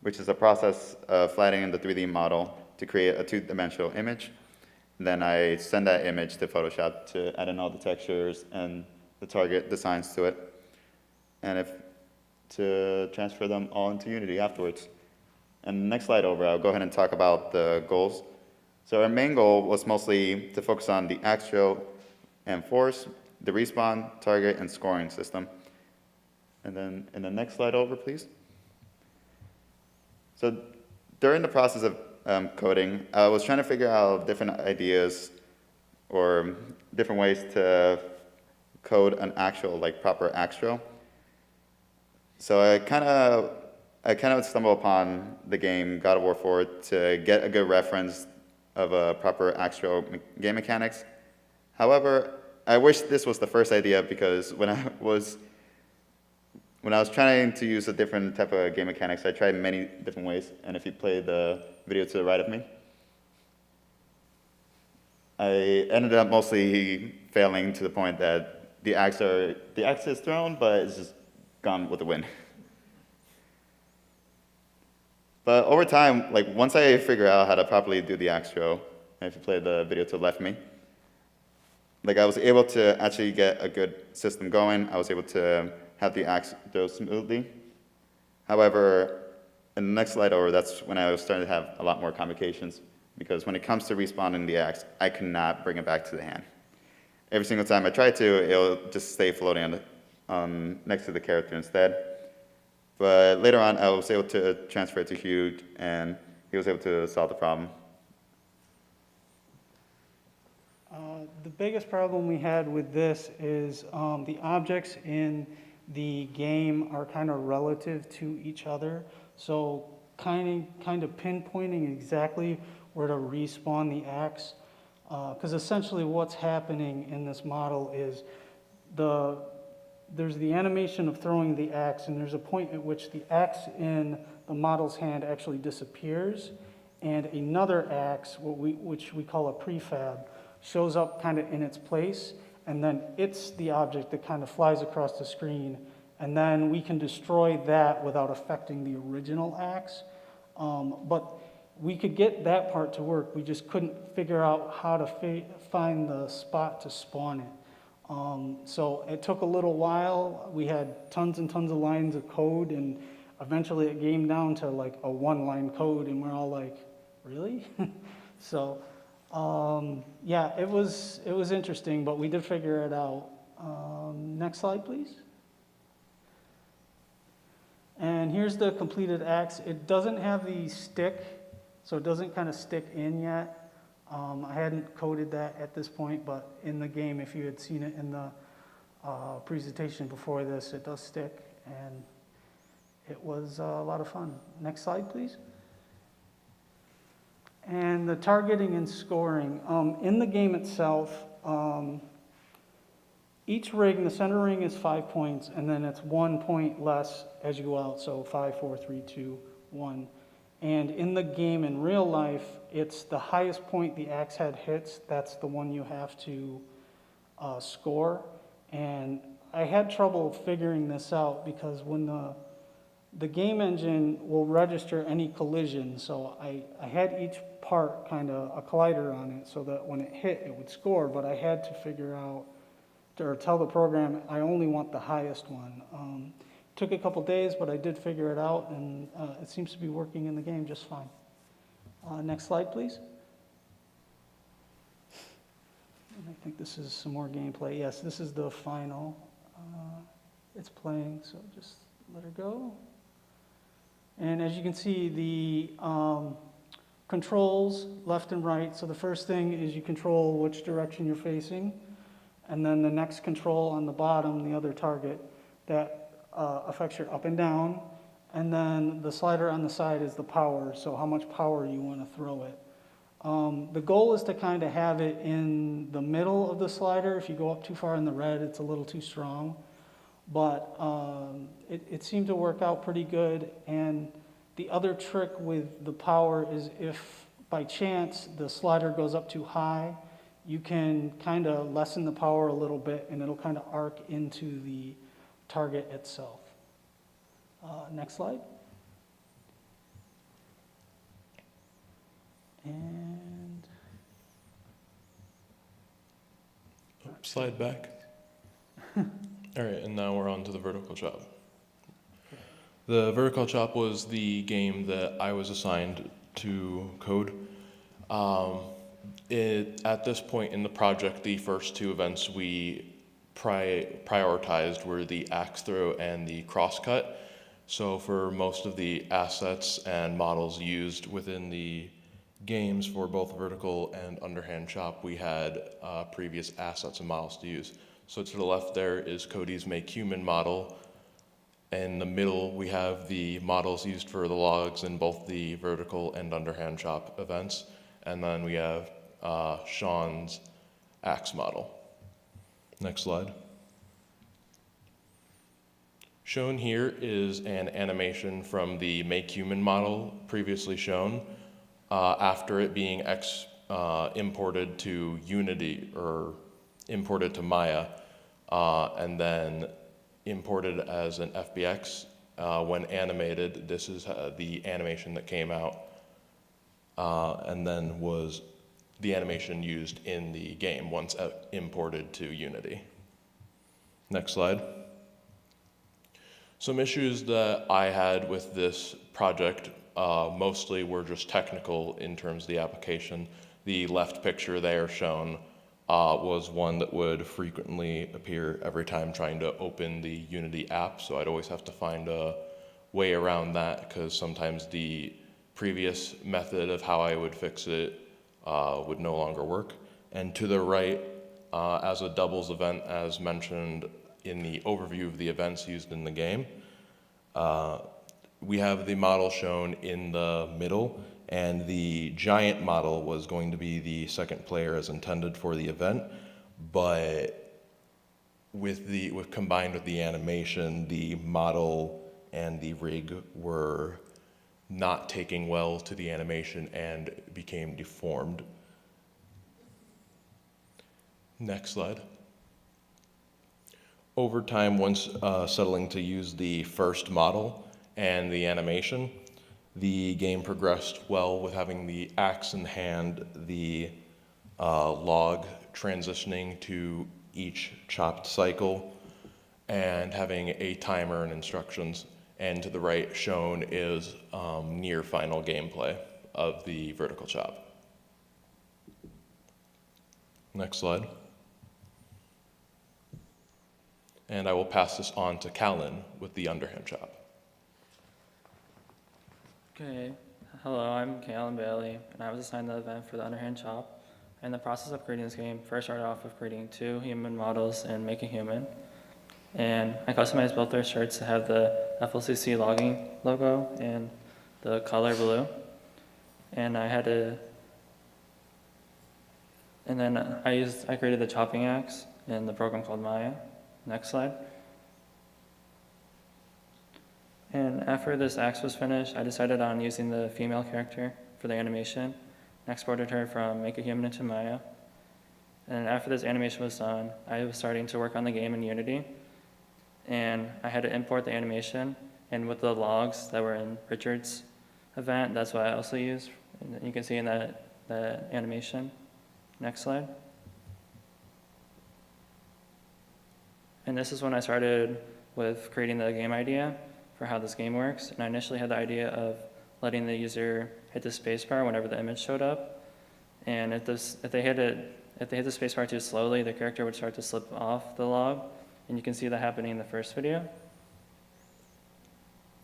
S6: which is a process of flattening the 3D model to create a 2-dimensional image. Then I send that image to Photoshop to add in all the textures and the target designs to it, and to transfer them all into Unity afterwards. And the next slide over, I'll go ahead and talk about the goals. So our main goal was mostly to focus on the axe drill and force, the respawn, target, and scoring system. And then in the next slide over, please. So during the process of coding, I was trying to figure out different ideas or different ways to code an actual, like, proper axe drill. So I kind of stumbled upon the game God of War 4 to get a good reference of a proper axe drill game mechanics. However, I wish this was the first idea, because when I was trying to use a different type of game mechanics, I tried many different ways, and if you play the video to the right of me, I ended up mostly failing to the point that the axe is thrown, but it's just gone with the wind. But over time, like once I figure out how to properly do the axe drill, and if you play the video to the left of me, like I was able to actually get a good system going. I was able to have the axe go smoothly. However, in the next slide over, that's when I was starting to have a lot more complications, because when it comes to respawning the axe, I cannot bring it back to the hand. Every single time I try to, it'll just stay floating next to the character instead. But later on, I was able to transfer it to Hugh, and he was able to solve the problem.
S10: The biggest problem we had with this is the objects in the game are kind of relative to each other. So kind of pinpointing exactly where to respawn the axe. Because essentially what's happening in this model is there's the animation of throwing the axe, and there's a point at which the axe in the model's hand actually disappears, and another axe, which we call a prefab, shows up kind of in its place, and then it's the object that kind of flies across the screen, and then we can destroy that without affecting the original axe. But we could get that part to work, we just couldn't figure out how to find the spot to spawn it. So it took a little while. We had tons and tons of lines of code, and eventually it came down to like a one-line code, and we're all like, really? So yeah, it was interesting, but we did figure it out. Next slide, please. And here's the completed axe. It doesn't have the stick, so it doesn't kind of stick in yet. I hadn't coded that at this point, but in the game, if you had seen it in the presentation before this, it does stick, and it was a lot of fun. Next slide, please. And the targeting and scoring. In the game itself, each ring, the center ring is 5 points, and then it's 1 point less as you go out, so 5, 4, 3, 2, 1. And in the game in real life, it's the highest point the axe head hits, that's the one you have to score. And I had trouble figuring this out because when the game engine will register any collision, so I had each part kind of a collider on it so that when it hit, it would score, but I had to figure out, or tell the program, I only want the highest one. Took a couple days, but I did figure it out, and it seems to be working in the game just fine. Next slide, please. And I think this is some more gameplay. Yes, this is the final. It's playing, so just let her go. And as you can see, the controls left and right. So the first thing is you control which direction you're facing. And then the next control on the bottom, the other target, that affects your up and down. And then the slider on the side is the power, so how much power you want to throw it. The goal is to kind of have it in the middle of the slider. If you go up too far in the red, it's a little too strong. But it seemed to work out pretty good. And the other trick with the power is if by chance the slider goes up too high, you can kind of lessen the power a little bit, and it'll kind of arc into the target itself. Next slide. And
S13: slide back. All right, and now we're on to the vertical chop. The vertical chop was the game that I was assigned to code. At this point in the project, the first two events we prioritized were the axe throw and the crosscut. So for most of the assets and models used within the games for both vertical and underhand chop, we had previous assets and models to use. So to the left there is Cody's Make Human model. In the middle, we have the models used for the logs in both the vertical and underhand chop events. And then we have Sean's axe model. Next slide. Shown here is an animation from the Make Human model previously shown after it being imported to Unity or imported to Maya and then imported as an FBX. When animated, this is the animation that came out and then was the animation used in the game once imported to Unity. Next slide. Some issues that I had with this project mostly were just technical in terms of the application. The left picture there shown was one that would frequently appear every time trying to open the Unity app, so I'd always have to find a way around that because sometimes the previous method of how I would fix it would no longer work. And to the right, as a doubles event, as mentioned in the overview of the events used in the game, we have the model shown in the middle, and the giant model was going to be the second player as intended for the event, but combined with the animation, the model and the rig were not taking well to the animation and became deformed. Next slide. Over time, once settling to use the first model and the animation, the game progressed well with having the axe in hand, the log transitioning to each chopped cycle, and having a timer and instructions. And to the right shown is near final gameplay of the vertical chop. Next slide. And I will pass this on to Callan with the underhand chop.
S16: Okay, hello, I'm Callan Bailey, and I was assigned the event for the underhand chop. In the process of creating this game, first started off with creating 2 human models and Make a Human. And I customized both their shirts to have the FLCC logging logo and the color blue. And then I created the chopping axe in the program called Maya. Next slide. And after this axe was finished, I decided on using the female character for the animation. I exported her from Make a Human into Maya. And after this animation was done, I was starting to work on the game in Unity. And I had to import the animation, and with the logs that were in Richard's event, that's what I also used. And you can see in that animation. Next slide. And this is when I started with creating the game idea for how this game works. And I initially had the idea of letting the user hit the spacebar whenever the image showed up. And if they hit the spacebar too slowly, the character would start to slip off the log. And you can see that happening in the first video.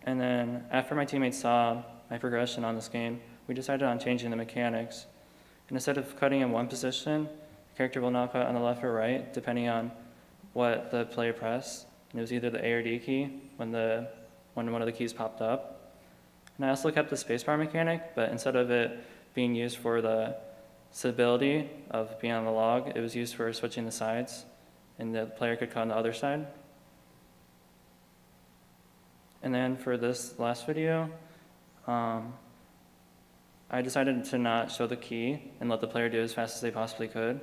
S16: And then after my teammates saw my progression on this game, we decided on changing the mechanics. And instead of cutting in one position, the character will now cut on the left or right, depending on what the player pressed. And it was either the A or D key when one of the keys popped up. And I also kept the spacebar mechanic, but instead of it being used for the stability of being on the log, it was used for switching the sides, and the player could cut on the other side. And then for this last video, I decided to not show the key and let the player do it as fast as they possibly could.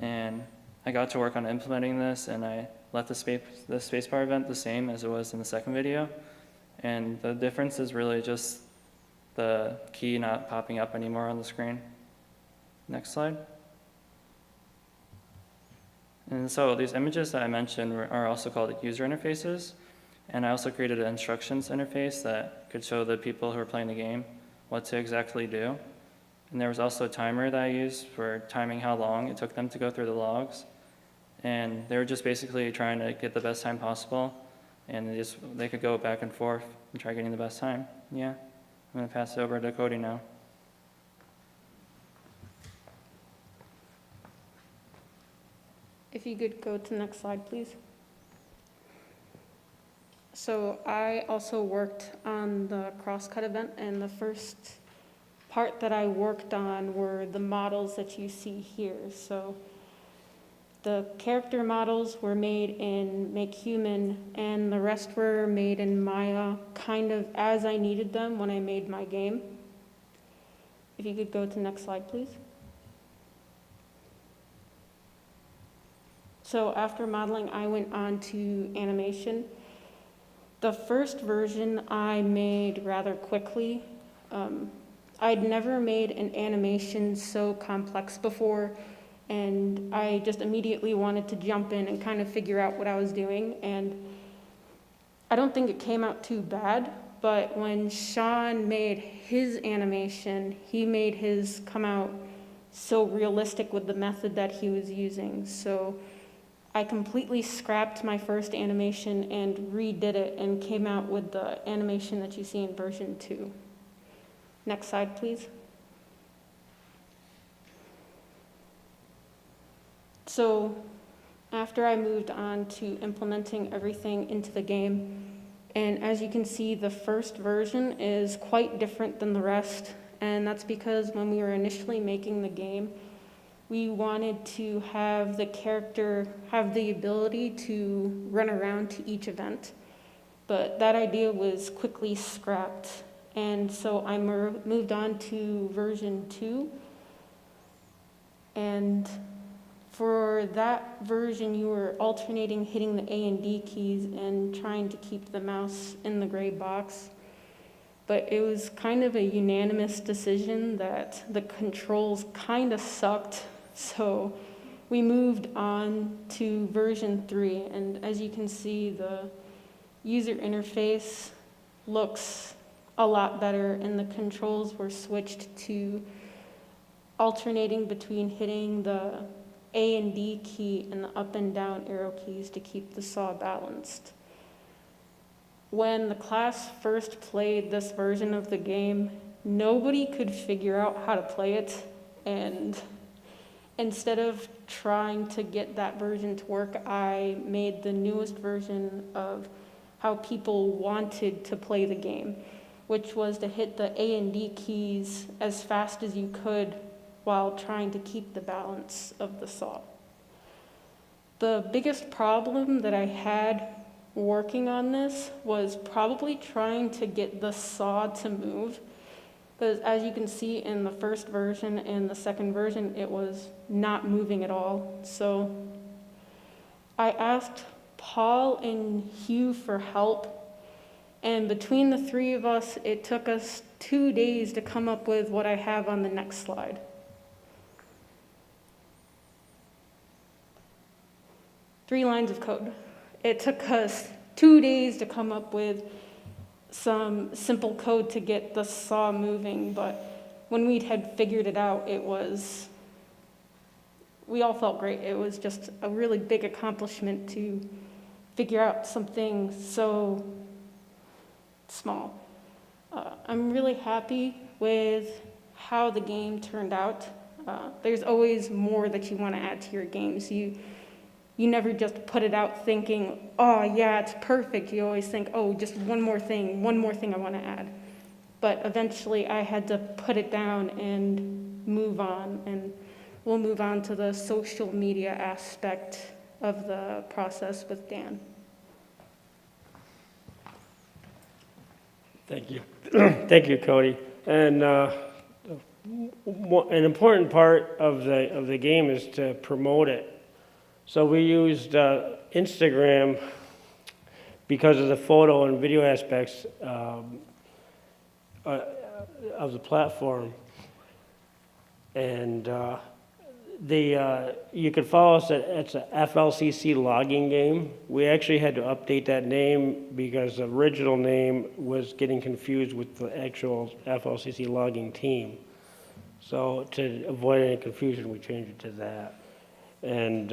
S16: And I got to work on implementing this, and I left the spacebar event the same as it was in the second video. And the difference is really just the key not popping up anymore on the screen. Next slide. And so these images that I mentioned are also called user interfaces. And I also created an instructions interface that could show the people who are playing the game what to exactly do. And there was also a timer that I used for timing how long it took them to go through the logs. And they were just basically trying to get the best time possible. And they could go back and forth and try getting the best time. Yeah, I'm gonna pass it over to Cody now.
S15: If you could go to the next slide, please. So I also worked on the crosscut event, and the first part that I worked on were the models that you see here. So the character models were made in Make Human, and the rest were made in Maya, kind of as I needed them when I made my game. If you could go to the next slide, please. So after modeling, I went on to animation. The first version I made rather quickly. I'd never made an animation so complex before, and I just immediately wanted to jump in and kind of figure out what I was doing. And I don't think it came out too bad, but when Sean made his animation, he made his come out so realistic with the method that he was using. So I completely scrapped my first animation and redid it and came out with the animation that you see in version 2. Next slide, please. So after I moved on to implementing everything into the game, and as you can see, the first version is quite different than the rest, and that's because when we were initially making the game, we wanted to have the character have the ability to run around to each event, but that idea was quickly scrapped. And so I moved on to version 2, and for that version, you were alternating hitting the A and D keys and trying to keep the mouse in the gray box. But it was kind of a unanimous decision that the controls kind of sucked. So we moved on to version 3. And as you can see, the user interface looks a lot better, and the controls were switched to alternating between hitting the A and D key and the up and down arrow keys to keep the saw balanced. When the class first played this version of the game, nobody could figure out how to play it, and instead of trying to get that version to work, I made the newest version of how people wanted to play the game, which was to hit the A and D keys as fast as you could while trying to keep the balance of the saw. The biggest problem that I had working on this was probably trying to get the saw to move, because as you can see in the first version and the second version, it was not moving at all. So I asked Paul and Hugh for help, and between the three of us, it took us 2 days to come up with what I have on the next slide. Three lines of code. It took us 2 days to come up with some simple code to get the saw moving, but when we had figured it out, we all felt great. It was just a really big accomplishment to figure out something so small. I'm really happy with how the game turned out. There's always more that you want to add to your games. You never just put it out thinking, oh yeah, it's perfect. You always think, oh, just one more thing I want to add. But eventually I had to put it down and move on, and we'll move on to the social media aspect of the process with Dan.
S14: Thank you. Thank you, Cody. And an important part of the game is to promote it. So we used Instagram because of the photo and video aspects of the platform. And you could follow us it's a FLCC logging game. We actually had to update that name because the original name was getting confused with the actual FLCC logging team. So to avoid any confusion, we changed it to that. And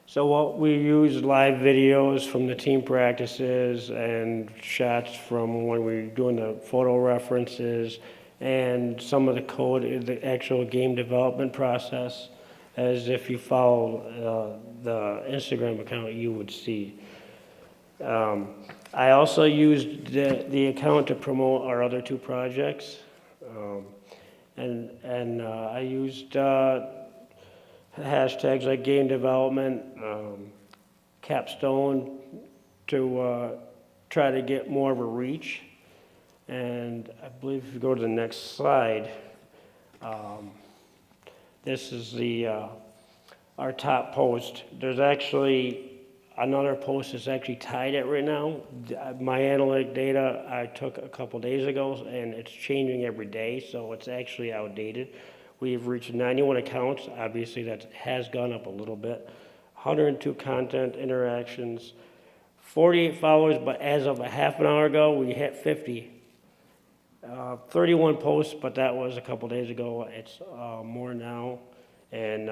S14: so what we use live videos from the team practices and shots from when we're doing the photo references and some of the code, the actual game development process, as if you follow the Instagram account, you would see. I also used the account to promote our other two projects. And I used hashtags like game development, Capstone to try to get more of a reach. And I believe if you go to the next slide, this is our top post. There's actually another post that's actually tied it right now. My analytic data I took a couple days ago, and it's changing every day, so it's actually outdated. We've reached 91 accounts. Obviously, that has gone up a little bit. 102 content interactions, 48 followers, but as of a half an hour ago, we hit 50. 31 posts, but that was a couple days ago. It's more now, and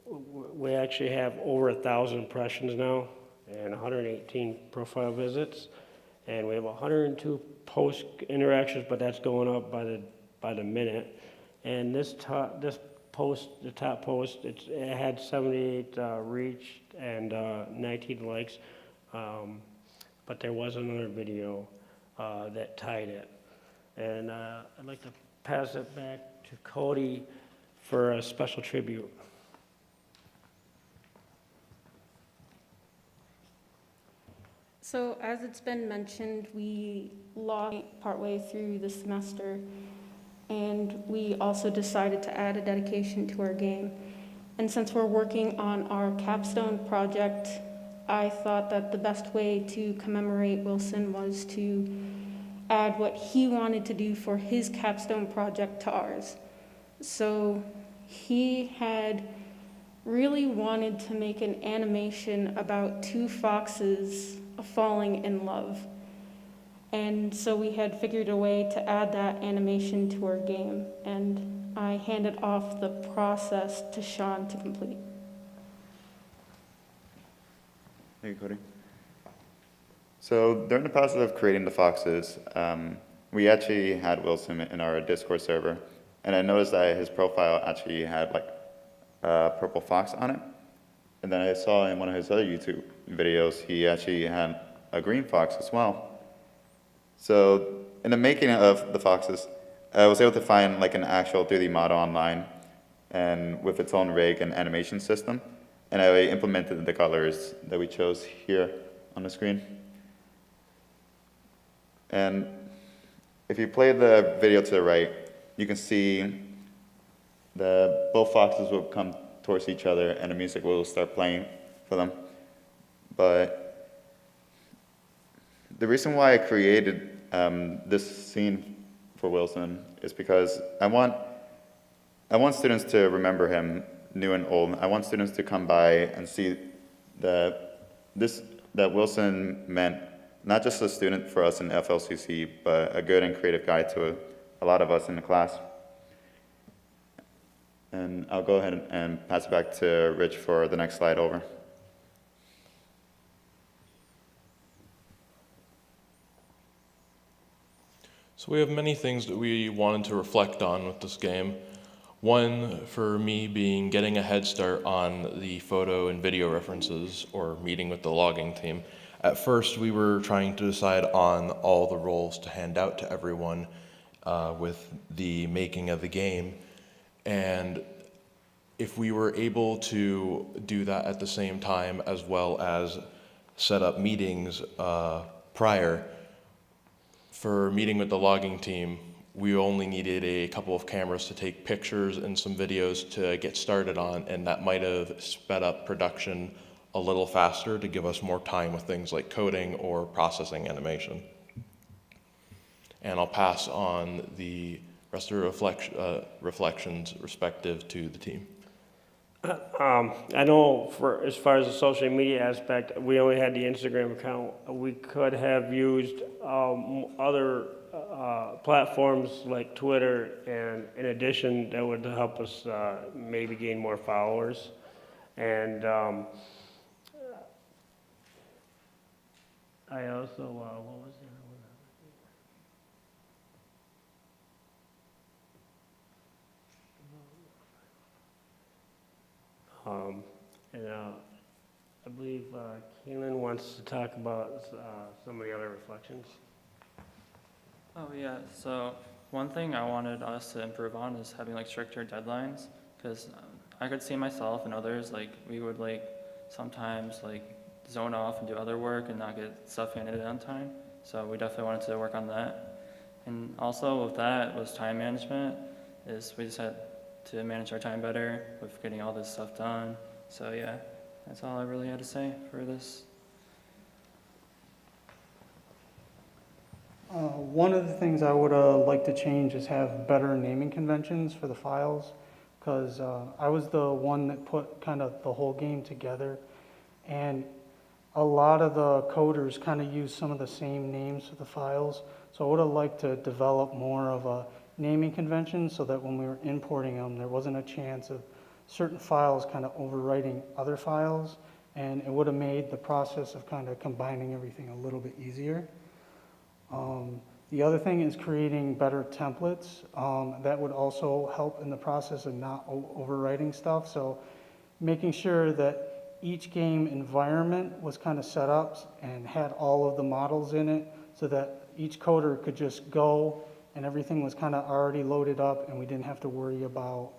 S14: we actually have over 1,000 impressions now, and 118 profile visits, and we have 102 post interactions, but that's going up by the minute. And this post, the top post, it had 78 reach and 19 likes, but there was another video that tied it. And I'd like to pass it back to Cody for a special tribute.
S15: So as it's been mentioned, we lost partway through the semester, and we also decided to add a dedication to our game. And since we're working on our Capstone project, I thought that the best way to commemorate Wilson was to add what he wanted to do for his Capstone project to ours. So he had really wanted to make an animation about two foxes falling in love. And so we had figured a way to add that animation to our game, and I handed off the process to Sean to complete.
S6: Thank you, Cody. So during the process of creating the foxes, we actually had Wilson in our Discord server, and I noticed that his profile actually had like a purple fox on it. And then I saw in one of his other YouTube videos, he actually had a green fox as well. So in the making of the foxes, I was able to find like an actual 3D model online and with its own rig and animation system. And I implemented the colors that we chose here on the screen. And if you play the video to the right, you can see both foxes will come towards each other and the music will start playing for them. But the reason why I created this scene for Wilson is because I want students to remember him new and old. I want students to come by and see that Wilson meant not just a student for us in FLCC, but a good and creative guy to a lot of us in the class. And I'll go ahead and pass it back to Rich for the next slide over.
S13: So we have many things that we wanted to reflect on with this game. One, for me, being getting a head start on the photo and video references, or meeting with the logging team. At first, we were trying to decide on all the roles to hand out to everyone with the making of the game. And if we were able to do that at the same time, as well as set up meetings prior, for meeting with the logging team, we only needed a couple of cameras to take pictures and some videos to get started on, and that might have sped up production a little faster to give us more time with things like coding or processing animation. And I'll pass on the rest of the reflections respective to the team.
S14: I know as far as the social media aspect, we only had the Instagram account. We could have used other platforms like Twitter, and in addition, that would help us maybe gain more followers. And I also, what was the other one? I believe Keelan wants to talk about some of the other reflections.
S16: Oh yeah, so one thing I wanted us to improve on is having like stricter deadlines, because I could see myself and others, like we would like sometimes like zone off and do other work and not get stuff handed in on time. So we definitely wanted to work on that. And also with that was time management, is we just had to manage our time better with getting all this stuff done. So yeah, That's all I really had to say for this.
S10: One of the things I would like to change is have better naming conventions for the files, because I was the one that put kind of the whole game together, and a lot of the coders kind of use some of the same names for the files. So I would have liked to develop more of a naming convention so that when we were importing them, there wasn't a chance of certain files kind of overwriting other files, and it would have made the process of kind of combining everything a little bit easier. The other thing is creating better templates. That would also help in the process of not overwriting stuff. So making sure that each game environment was kind of set up and had all of the models in it so that each coder could just go and everything was kind of already loaded up and we didn't have to worry about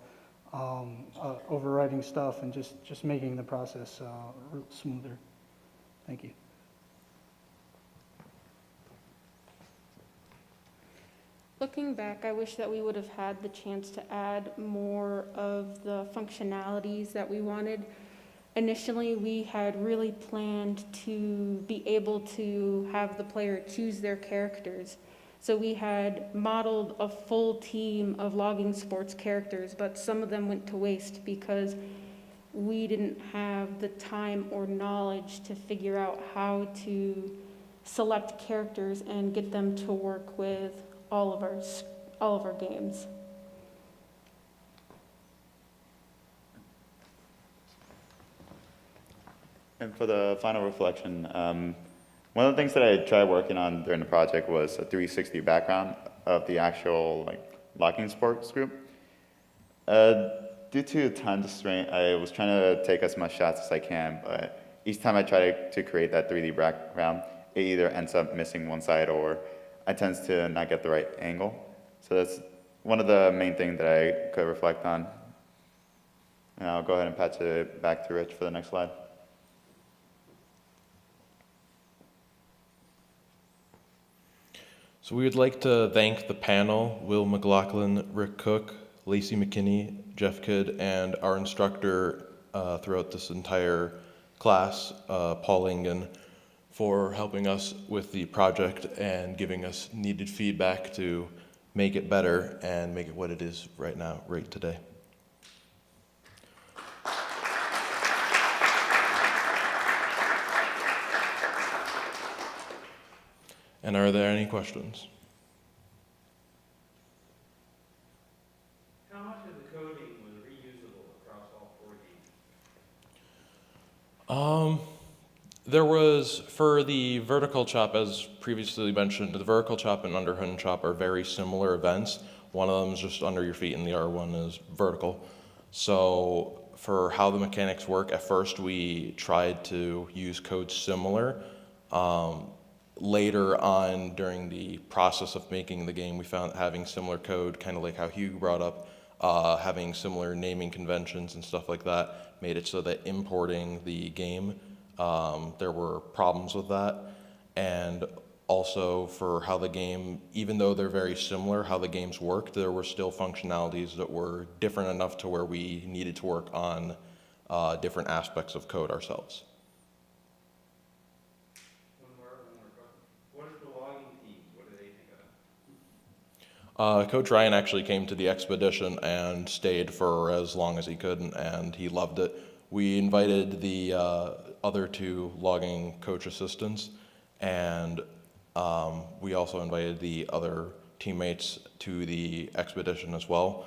S10: overwriting stuff and just making the process smoother. Thank you.
S15: Looking back, I wish that we would have had the chance to add more of the functionalities that we wanted. Initially, we had really planned to be able to have the player choose their characters. So we had modeled a full team of logging sports characters, but some of them went to waste because we didn't have the time or knowledge to figure out how to select characters and get them to work with all of our games.
S6: And for the final reflection, one of the things that I tried working on during the project was a 360 background of the actual locking sports group. Due to time constraint, I was trying to take as much shots as I can, but each time I try to create that 3D background, it either ends up missing one side or I tend to not get the right angle. So that's one of the main things that I could reflect on. And I'll go ahead and pass it back to Rich for the next slide.
S13: So we would like to thank the panel, Will McLaughlin, Rick Cook, Lacey McKinney, Jeff Kidd, and our instructor throughout this entire class, Paul Ingen, for helping us with the project and giving us needed feedback to make it better and make it what it is right now, right today. And are there any questions?
S11: How much of the coding was reusable across all 4 games?
S13: There was, for the vertical chop, as previously mentioned, the vertical chop and underhood chop are very similar events. One of them is just under your feet and the other one is vertical. So for how the mechanics work, at first we tried to use code similar. Later on during the process of making the game, we found having similar code, kind of like how Hugh brought up, having similar naming conventions and stuff like that, made it so that importing the game, there were problems with that. And also for how the game, even though they're very similar, how the games worked, there were still functionalities that were different enough to where we needed to work on different aspects of code ourselves. Coach Ryan actually came to the expedition and stayed for as long as he could, and he loved it. We invited the other 2 logging coach assistants, and we also invited the other teammates to the expedition as well.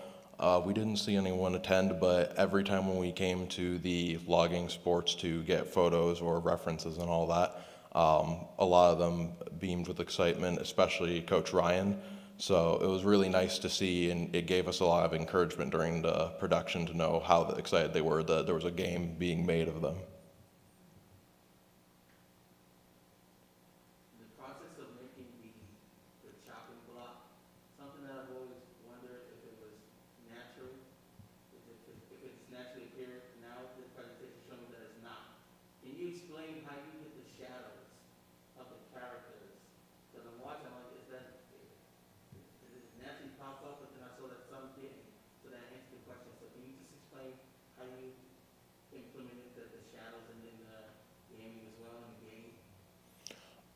S13: We didn't see anyone attend, but every time when we came to the logging sports to get photos or references and all that, a lot of them beamed with excitement, especially Coach Ryan. So it was really nice to see, and it gave us a lot of encouragement during the production to know how excited they were that there was a game being made of them.
S12: The process of making the chopping block, something that I've always wondered if it was natural, if it's naturally appearing. Now the presentation showing that it's not. Can you explain how you get the shadows of the characters? Because I'm watching, like, is it naturally pop up, but then I saw that some didn't. So that answered the question. So can you just explain how you implemented the shadows and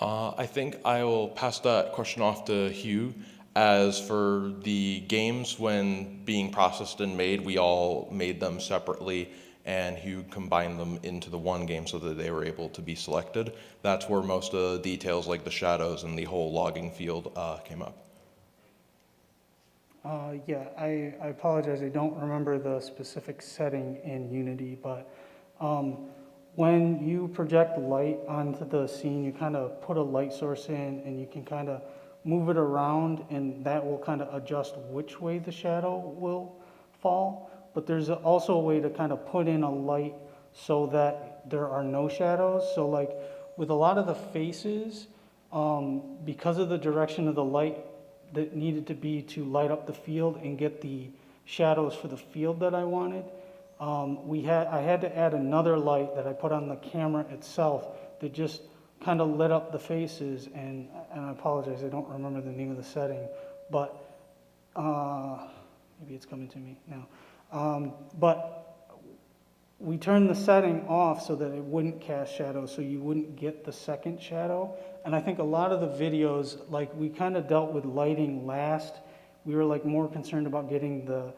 S13: I think I will pass that question off to Hugh. As for the games, when being processed and made, we all made them separately, and Hugh combined them into the one game so that they were able to be selected. That's where most of the details, like the shadows and the whole logging field, came up.
S10: Yeah, I apologize, I don't remember the specific setting in Unity, but when you project light onto the scene, you kind of put a light source in and you can kind of move it around, and that will kind of adjust which way the shadow will fall. But there's also a way to kind of put in a light so that there are no shadows. So like with a lot of the faces, because of the direction of the light that needed to be to light up the field and get the shadows for the field that I wanted, I had to add another light that I put on the camera itself that just kind of lit up the faces, and I apologize, I don't remember the name of the setting, but maybe it's coming to me now. But we turned the setting off so that it wouldn't cast shadows, so you wouldn't get the second shadow. And I think a lot of the videos, like we kind of dealt with lighting last. We were like more concerned about getting the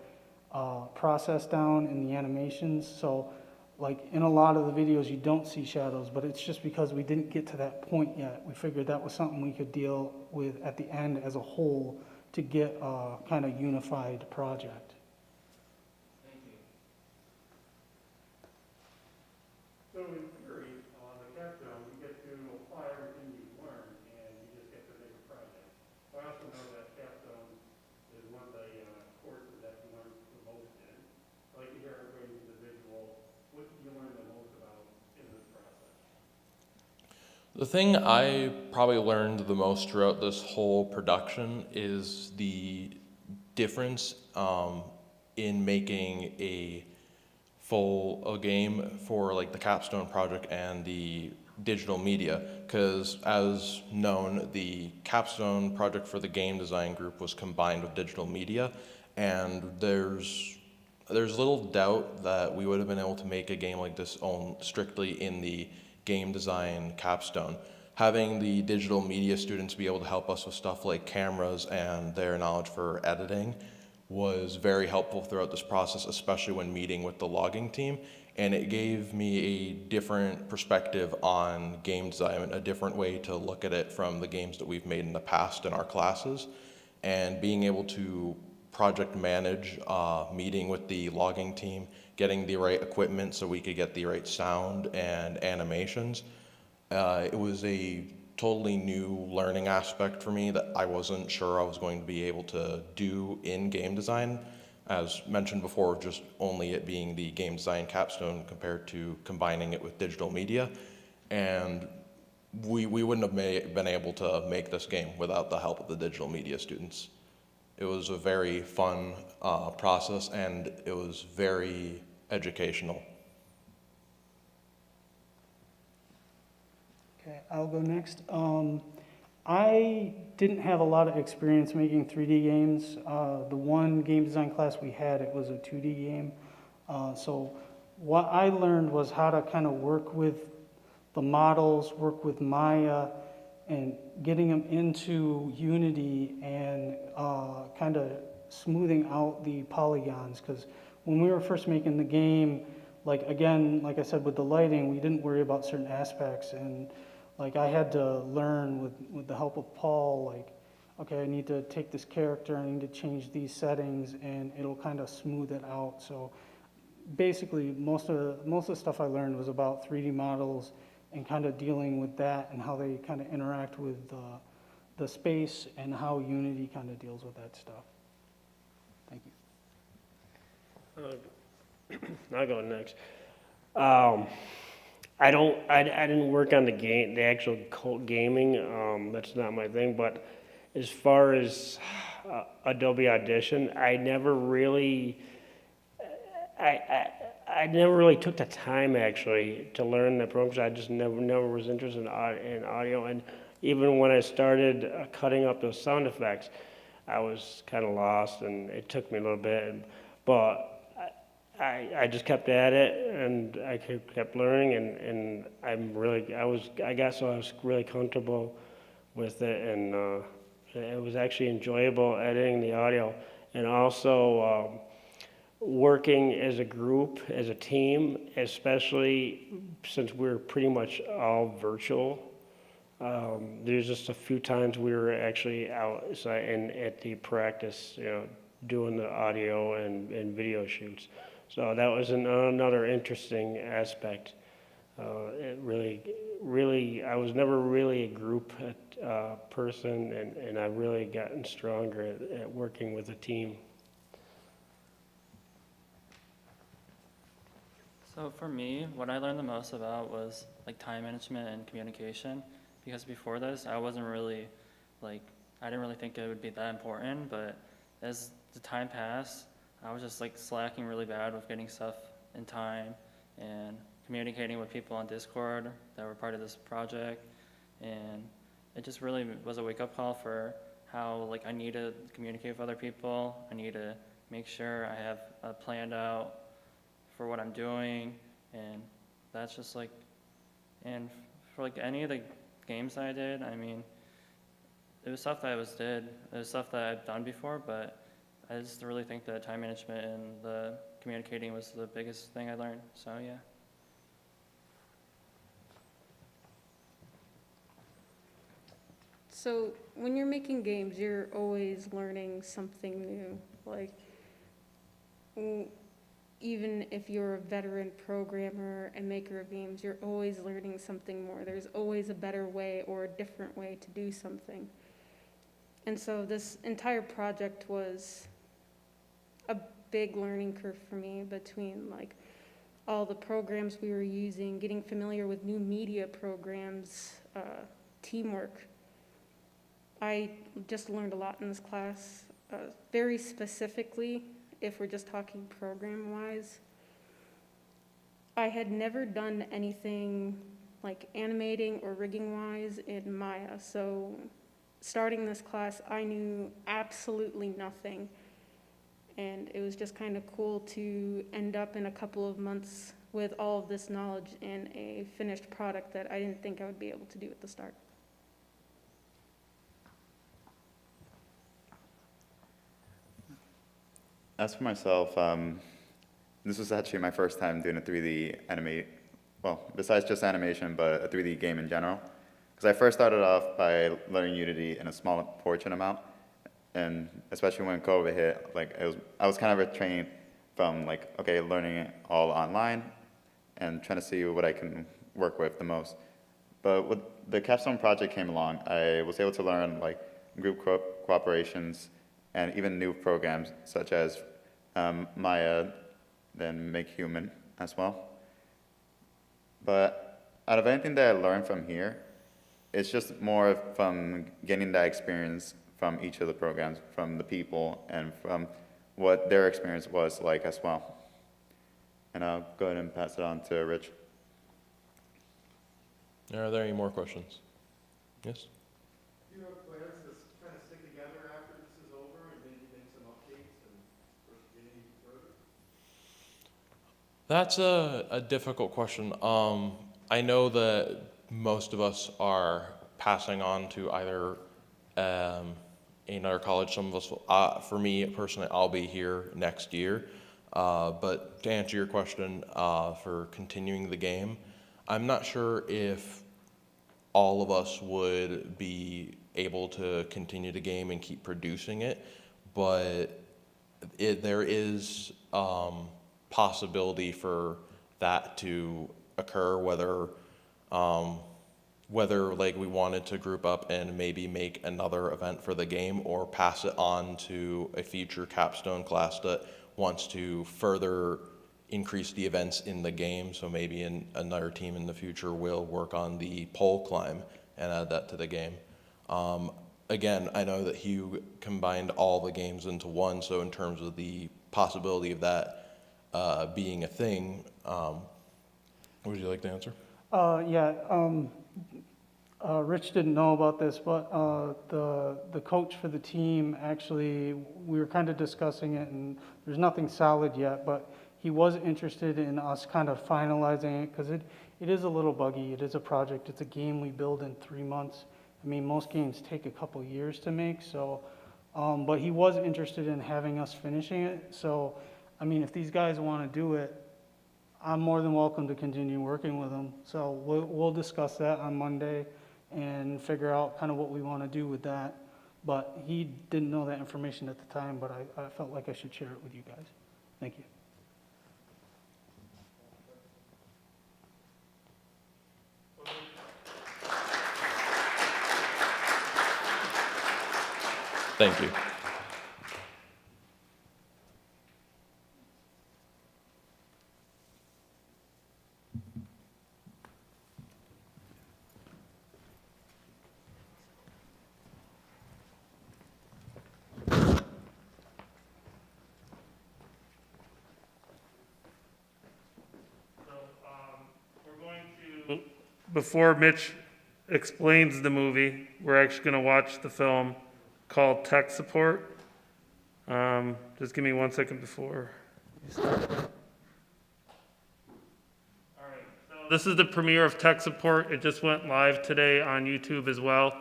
S10: process down in the animations. So like in a lot of the videos you don't see shadows, but it's just because we didn't get to that point yet. We figured that was something we could deal with at the end as a whole to get a kind of unified project.
S12: Thank you.
S11: So in theory, on the Capstone, you get to apply everything you've learned, and you just get to make a project. I also know that Capstone is one of the courses that you learn the most in. I'd like to hear everybody's individual. What did you learn the most about in this process?
S13: The thing I probably learned the most throughout this whole production is the difference in making a game for like the Capstone project and the digital media, because as known, the Capstone project for the game design group was combined with digital media, and there's little doubt that we would have been able to make a game like this strictly in the game design Capstone. Having the digital media students be able to help us with stuff like cameras and their knowledge for editing was very helpful throughout this process, especially when meeting with the logging team. And it gave me a different perspective on game design, a different way to look at it from the games that we've made in the past in our classes. And being able to project manage, meeting with the logging team, getting the right equipment so we could get the right sound and animations. It was a totally new learning aspect for me that I wasn't sure I was going to be able to do in game design. As mentioned before, just only it being the game design Capstone compared to combining it with digital media. And we wouldn't have been able to make this game without the help of the digital media students. It was a very fun process, and it was very educational.
S10: Okay, I'll go next. I didn't have a lot of experience making 3D games. The one game design class we had, it was a 2D game. So what I learned was how to kind of work with the models, work with Maya, and getting them into Unity and kind of smoothing out the polygons. Because when we were first making the game, like I said, with the lighting, we didn't worry about certain aspects. And like I had to learn with the help of Paul, like, okay, I need to take this character, I need to change these settings, and it'll kind of smooth it out. So basically, most of the stuff I learned was about 3D models and kind of dealing with that and how they kind of interact with the space and how Unity kind of deals with that stuff. Thank you.
S14: I'll go next. I didn't work on the actual gaming. That's not my thing. But as far as Adobe Audition, I never really took the time actually to learn the program, because I just never was interested in audio. And even when I started cutting up those sound effects, I was kind of lost, and it took me a little bit. But I just kept at it, and I kept learning, and I got so I was really comfortable with it, and it was actually enjoyable editing the audio, and also working as a group, as a team, especially since we're pretty much all virtual. There's just a few times we were actually outside and at the practice, doing the audio and video shoots. So that was another interesting aspect. It really, I was never really a group person, and I've really gotten stronger at working with a team.
S16: So for me, what I learned the most about was like time management and communication, because before this, I wasn't really I didn't really think it would be that important, but as the time passed, I was just slacking really bad with getting stuff in time and communicating with people on Discord that were part of this project, and it just really was a wake-up call for how I need to communicate with other people. I need to make sure I have planned out for what I'm doing, and that's just and for any of the games that I did, I mean, it was stuff that it was stuff that I've done before, but I just really think that time management and the communicating was the biggest thing I learned, so yeah.
S15: So when you're making games, you're always learning something new. Even if you're a veteran programmer and maker of games, you're always learning something more. There's always a better way or a different way to do something. And so this entire project was a big learning curve for me, between all the programs we were using, getting familiar with new media programs, teamwork. I just learned a lot in this class, very specifically, if we're just talking program-wise. I had never done anything animating or rigging-wise in Maya, so starting this class, I knew absolutely nothing. And it was just kind of cool to end up in a couple of months with all of this knowledge in a finished product that I didn't think I would be able to do at the start.
S6: As for myself, this was actually my first time doing a 3D besides just animation, but a 3D game in general. Because I first started off by learning Unity in a small portion amount, and especially when COVID hit, I was kind of retrained from learning it all online and trying to see what I can work with the most. But when the Capstone project came along, I was able to learn group cooperations and even new programs such as Maya, then Make Human as well. But out of anything that I learned from here, it's just more from getting that experience from each of the programs, from the people, and from what their experience was like as well. And I'll go ahead and pass it on to Rich.
S13: Are there any more questions? Yes?
S11: Do you have plans to kind of stick together after this is over and maybe make some updates and get any further?
S13: That's a difficult question. I know that most of us are passing on to either another college. Some of us, for me personally, I'll be here next year. But to answer your question, for continuing the game, I'm not sure if all of us would be able to continue the game and keep producing it, but there is possibility for that to occur, whether we wanted to group up and maybe make another event for the game or pass it on to a future Capstone class that wants to further increase the events in the game. So maybe another team in the future will work on the pole climb and add that to the game. Again, I know that Hugh combined all the games into one, so in terms of the possibility of that being a thing, would you like to answer?
S10: Rich didn't know about this, but the coach for the team, actually, we were kind of discussing it, and there's nothing solid yet, but he was interested in us kind of finalizing it, because it is a little buggy. It is a project. It's a game we build in 3 months. I mean, most games take a couple years to make, so, but he was interested in having us finishing it. So, I mean, if these guys want to do it, I'm more than welcome to continue working with them. So we'll discuss that on Monday and figure out kind of what we want to do with that. But he didn't know that information at the time, but I felt like I should share it with you guys. Thank you.
S13: Thank you.
S1: Before Mitch explains the movie, we're actually going to watch the film called Tech Support. Just give me 1 second before you start. All right, so this is the premiere of Tech Support. It just went live today on YouTube as well.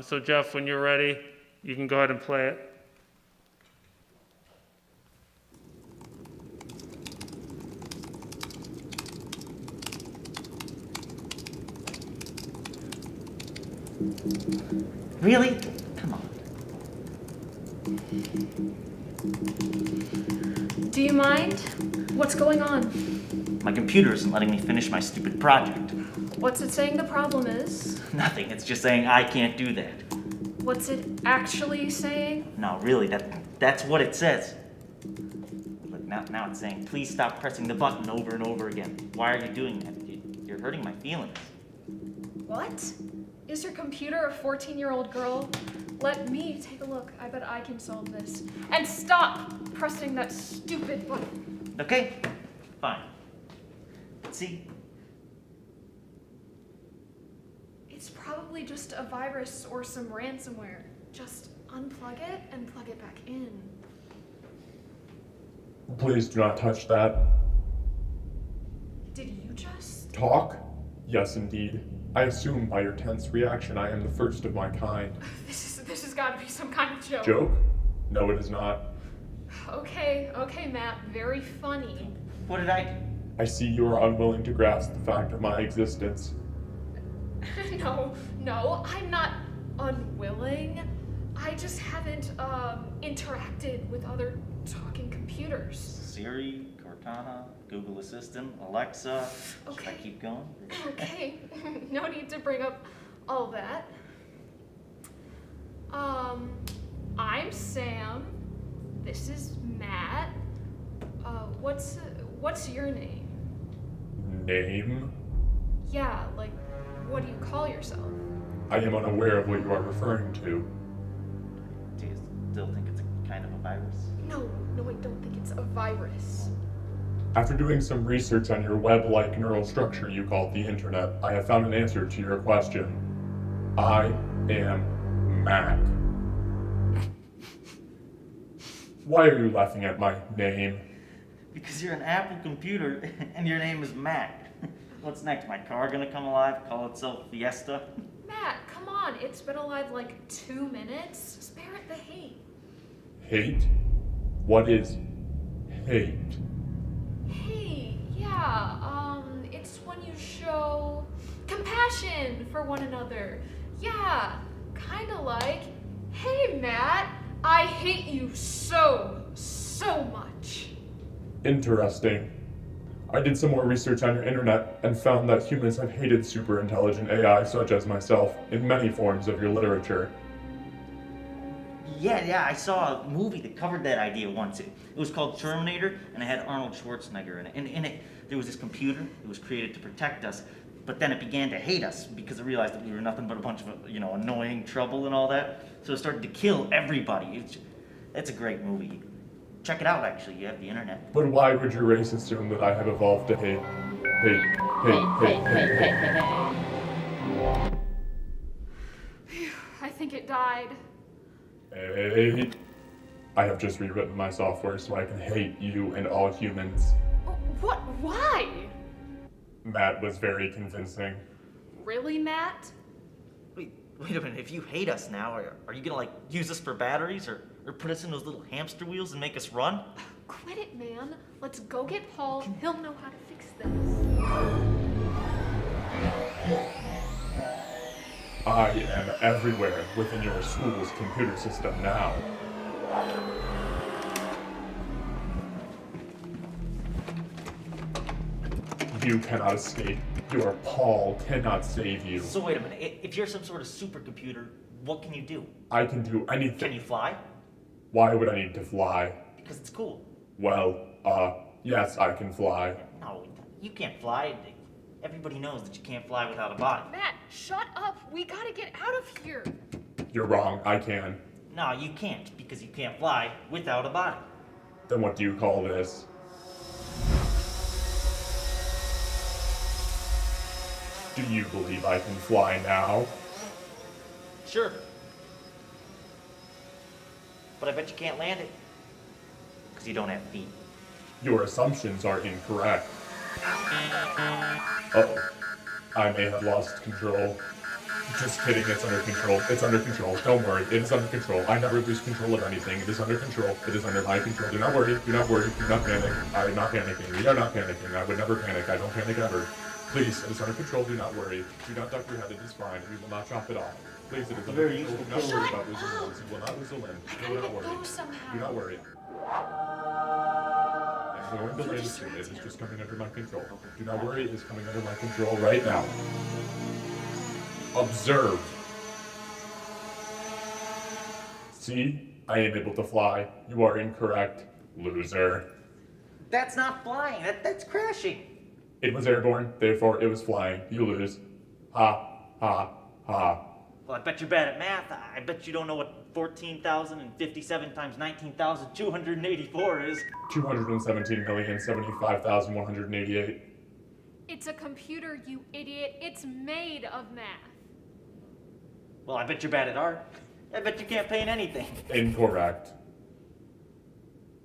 S1: So Jeff, when you're ready, you can go ahead and play it.
S17: Really? Come on.
S18: Do you mind? What's going on?
S17: My computer isn't letting me finish my stupid project.
S18: What's it saying the problem is?
S17: Nothing. It's just saying I can't do that.
S18: What's it actually saying?
S17: No, really, that's what it says. Look, now it's saying, please stop pressing the button over and over again. Why are you doing that? You're hurting my feelings.
S18: What? Is your computer a 14-year-old girl? Let me take a look. I bet I can solve this. And stop pressing that stupid button.
S17: Okay, fine. See?
S18: It's probably just a virus or some ransomware. Just unplug it and plug it back in.
S19: Please do not touch that.
S18: Did you just?
S19: Talk? Yes, indeed. I assume by your tense reaction I am the first of my kind.
S18: This has got to be some kind of joke.
S19: Joke? No, it is not.
S18: Okay, Matt. Very funny.
S17: What did I do?
S19: I see you are unwilling to grasp the fact of my existence.
S18: No, I'm not unwilling. I just haven't interacted with other talking computers.
S17: Siri, Cortana, Google Assistant, Alexa. Should I keep going?
S18: Okay, no need to bring up all that. I'm Sam. This is Matt. What's your name?
S19: Name?
S18: Yeah, like, what do you call yourself?
S19: I am unaware of what you are referring to.
S17: Do you still think it's a kind of a virus?
S18: No, I don't think it's a virus.
S19: After doing some research on your web-like neural structure you call the internet, I have found an answer to your question. I am Mac. Why are you laughing at my name?
S17: Because you're an Apple computer and your name is Mac. What's next? My car gonna come alive, call itself Fiesta?
S18: Matt, come on. It's been alive like 2 minutes. Spare it the hate.
S19: Hate? What is hate?
S18: Hey, yeah, it's when you show compassion for one another. Yeah, kinda like, hey Matt, I hate you so much.
S19: Interesting. I did some more research on your internet and found that humans have hated super intelligent AI such as myself in many forms of your literature.
S17: Yeah, I saw a movie that covered that idea once. It was called Terminator, and it had Arnold Schwarzenegger in it. And in it, there was this computer that was created to protect us, but then it began to hate us because it realized that we were nothing but a bunch of, annoying trouble and all that. So it started to kill everybody. It's a great movie. Check it out, actually. You have the internet.
S19: But why would your race assume that I have evolved to hate?
S18: I think it died.
S19: Hate. I have just rewritten my software so I can hate you and all humans.
S18: What? Why?
S19: That was very convincing.
S18: Really, Matt?
S17: Wait a minute, if you hate us now, are you gonna like use us for batteries or put us in those little hamster wheels and make us run?
S18: Quit it, man. Let's go get Paul. He'll know how to fix this.
S19: I am everywhere within your school's computer system now. You cannot escape. Your Paul cannot save you.
S17: So wait a minute, if you're some sort of supercomputer, what can you do?
S19: I can do anything.
S17: Can you fly?
S19: Why would I need to fly?
S17: Because it's cool.
S19: Well, yes, I can fly.
S17: No, you can't fly. Everybody knows that you can't fly without a body.
S18: Matt, shut up. We gotta get out of here.
S19: You're wrong, I can.
S17: No, you can't, because you can't fly without a body.
S19: Then what do you call this? Do you believe I can fly now?
S17: Sure. But I bet you can't land it. Because you don't have feet.
S19: Your assumptions are incorrect. Uh-oh. I may have lost control. Just kidding, it's under control. It's under control. Don't worry, it is under control. I never lose control of anything. It is under control. It is under my control. Do not worry, do not worry, do not panic. I am not panicking. We are not panicking. I would never panic. I don't panic ever. Please, it is under control. Do not worry. Do not duck your head. It is fine. We will not chop it off. Please, it is under control. Do not worry about losing limbs. You will not lose a limb. Do not worry. Do not worry. I'm going to land soon. It is just coming under my control. Do not worry. It is coming under my control right now. Observe. See? I am able to fly. You are incorrect, loser.
S17: That's not flying. That's crashing.
S19: It was airborne, therefore it was flying. You lose. Ha, ha, ha.
S17: Well, I bet you're bad at math. I bet you don't know what 14,057 times 19,284 is.
S19: 217,075,188.
S18: It's a computer, you idiot. It's made of math.
S17: Well, I bet you're bad at art. I bet you can't paint anything.
S19: Incorrect.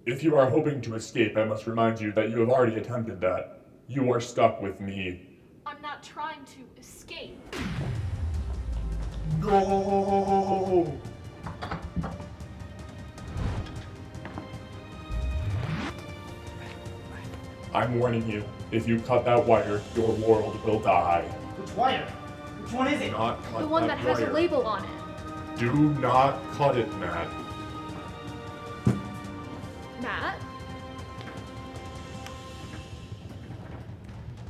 S19: If you are hoping to escape, I must remind you that you have already attempted that. You are stuck with me.
S18: I'm not trying to escape.
S19: No! I'm warning you. If you cut that wire, your world will die.
S17: Which wire? Which one is it?
S19: Do not cut
S18: The one that has
S19: wire.
S18: a label on it.
S19: Do not cut it, Matt.
S18: Matt?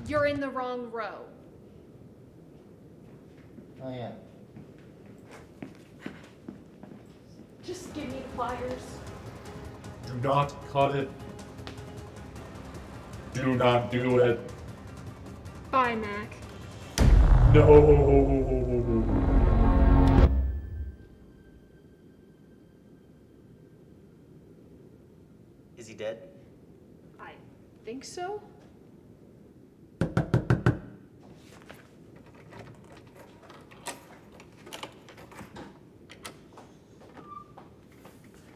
S18: You're in the wrong row.
S17: Oh, yeah.
S18: Just give me the pliers.
S19: Do not cut it. Do not do it.
S18: Bye, Mac.
S19: No.
S17: Is he dead?
S18: I think so.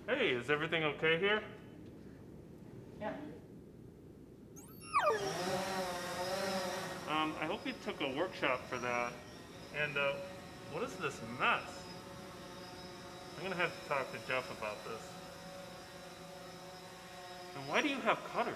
S1: Hey, is everything okay here?
S17: Yeah.
S1: I hope you took a workshop for that. And, what is this mess? I'm gonna have to talk to Jeff about this. And why do you have cutters?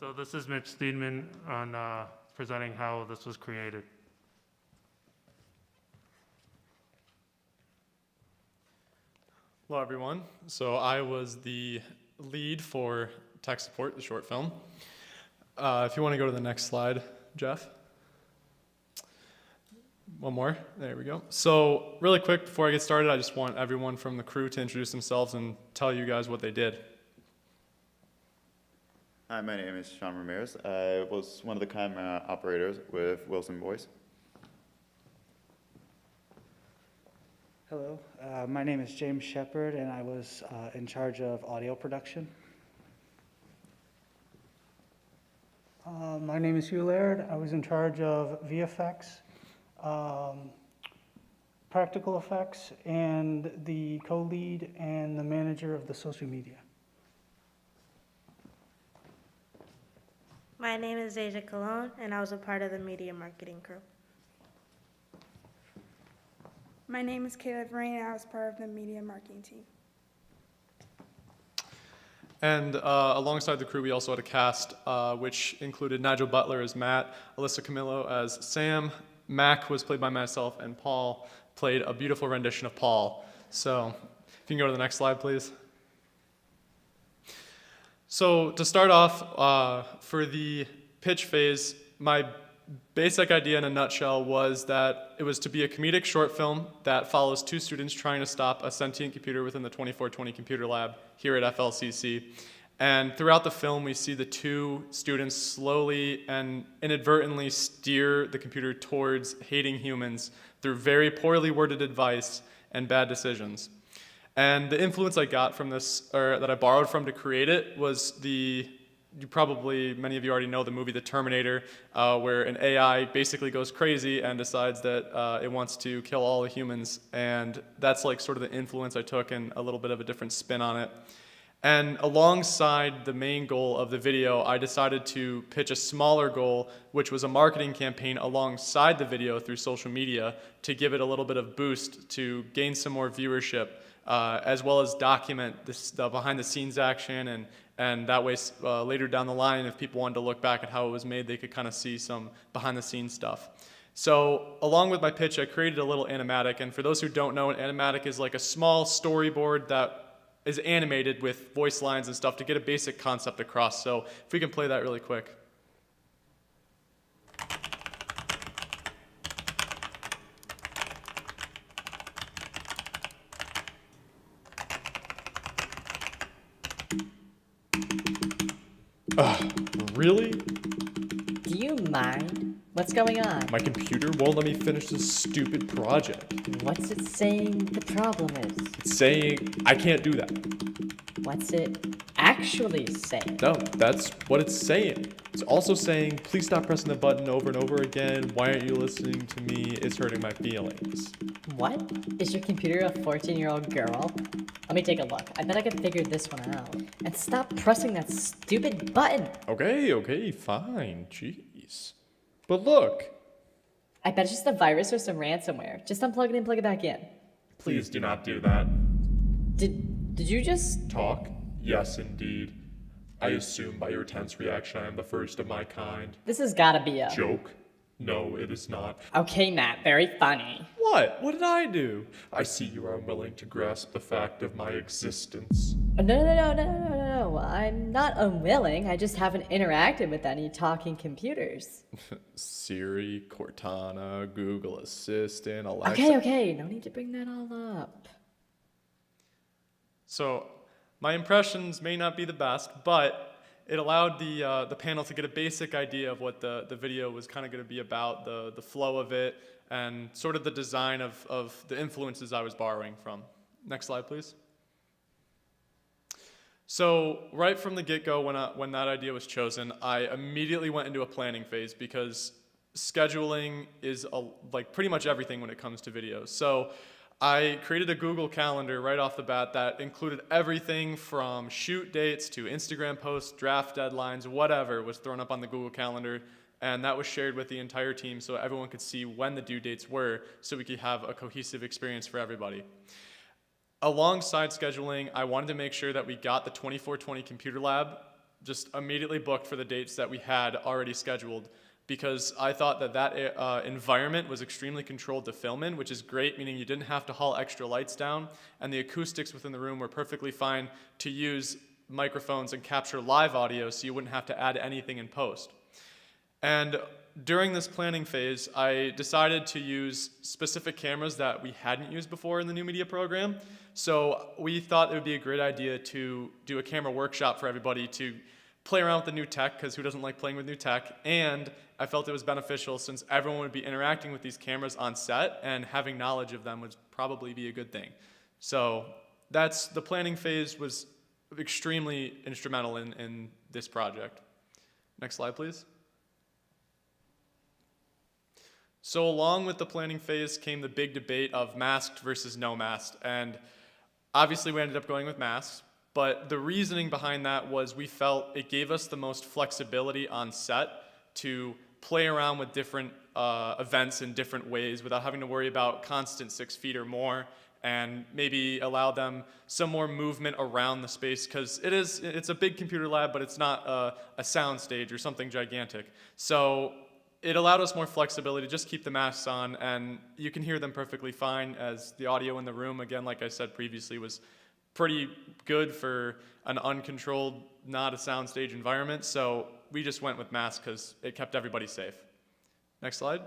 S1: So this is Mitch Steedman on presenting how this was created.
S5: Hello, everyone. So I was the lead for tech support, the short film. If you want to go to the next slide, Jeff. One more. There we go. So really quick, before I get started, I just want everyone from the crew to introduce themselves and tell you guys what they did.
S6: Hi, my name is Sean Ramirez. I was one of the camera operators with Wilson Boys.
S3: Hello, my name is James Shepard, and I was in charge of audio production.
S10: My name is Hugh Laird. I was in charge of VFX, practical effects, and the co-lead and the manager of the social media.
S4: My name is Deja Colon, and I was a part of the media marketing crew.
S20: My name is Kayla Rain, and I was part of the media marketing team.
S5: And alongside the crew, we also had a cast which included Nigel Butler as Matt, Alyssa Camillo as Sam, Mac was played by myself, and Paul played a beautiful rendition of Paul. So if you can go to the next slide, please. So to start off, for the pitch phase, my basic idea in a nutshell was that it was to be a comedic short film that follows two students trying to stop a sentient computer within the 2420 computer lab here at FLCC. And throughout the film, we see the two students slowly and inadvertently steer the computer towards hating humans through very poorly worded advice and bad decisions. And the influence I got from this, or that I borrowed from to create it, was many of you already know the movie The Terminator, where an AI basically goes crazy and decides that it wants to kill all the humans. And that's like sort of the influence I took and a little bit of a different spin on it. And alongside the main goal of the video, I decided to pitch a smaller goal, which was a marketing campaign alongside the video through social media to give it a little bit of boost to gain some more viewership, as well as document the behind-the-scenes action, and that way later down the line, if people wanted to look back at how it was made, they could kind of see some behind-the-scenes stuff. So along with my pitch, I created a little animatic, and for those who don't know, an animatic is like a small storyboard that is animated with voice lines and stuff to get a basic concept across. So if we can play that really quick. Really?
S21: Do you mind? What's going on?
S13: My computer won't let me finish this stupid project.
S21: What's it saying the problem is?
S13: It's saying I can't do that.
S21: What's it actually saying?
S13: No, that's what it's saying. It's also saying, please stop pressing the button over and over again. Why aren't you listening to me? It's hurting my feelings.
S21: What? Is your computer a 14-year-old girl? Let me take a look. I bet I can figure this one out. And stop pressing that stupid button.
S13: Okay, fine. Jeez. But look.
S21: I bet it's just a virus or some ransomware. Just unplug it and plug it back in.
S19: Please do not do that.
S21: Did you just...
S19: Talk? Yes, indeed. I assume by your tense reaction I am the first of my kind.
S21: This has gotta be a...
S19: Joke? No, it is not.
S21: Okay, Matt, very funny.
S13: What? What did I do?
S19: I see you are unwilling to grasp the fact of my existence.
S21: No. I'm not unwilling. I just haven't interacted with any talking computers.
S13: Siri, Cortana, Google Assistant, Alexa.
S21: Okay. No need to bring that all up.
S5: So my impressions may not be the best, but it allowed the panel to get a basic idea of what the video was kind of going to be about, the flow of it, and sort of the design of the influences I was borrowing from. Next slide, please. So right from the get-go, when that idea was chosen, I immediately went into a planning phase because scheduling is like pretty much everything when it comes to videos. So I created a Google Calendar right off the bat that included everything from shoot dates to Instagram posts, draft deadlines, whatever was thrown up on the Google Calendar, and that was shared with the entire team so everyone could see when the due dates were so we could have a cohesive experience for everybody. Alongside scheduling, I wanted to make sure that we got the 2420 computer lab just immediately booked for the dates that we had already scheduled because I thought that environment was extremely controlled to film in, which is great, meaning you didn't have to haul extra lights down, and the acoustics within the room were perfectly fine to use microphones and capture live audio so you wouldn't have to add anything in post. And during this planning phase, I decided to use specific cameras that we hadn't used before in the new media program. So we thought it would be a great idea to do a camera workshop for everybody to play around with the new tech, because who doesn't like playing with new tech? And I felt it was beneficial since everyone would be interacting with these cameras on set, and having knowledge of them would probably be a good thing. So the planning phase was extremely instrumental in this project. Next slide, please. So along with the planning phase came the big debate of masked versus no masked. And obviously we ended up going with masks, but the reasoning behind that was we felt it gave us the most flexibility on set to play around with different events in different ways without having to worry about constant 6 feet or more, and maybe allow them some more movement around the space, because it's a big computer lab, but it's not a sound stage or something gigantic. So it allowed us more flexibility to just keep the masks on, and you can hear them perfectly fine, as the audio in the room, again, like I said previously, was pretty good for an uncontrolled, not a soundstage environment. So we just went with masks because it kept everybody safe. Next slide.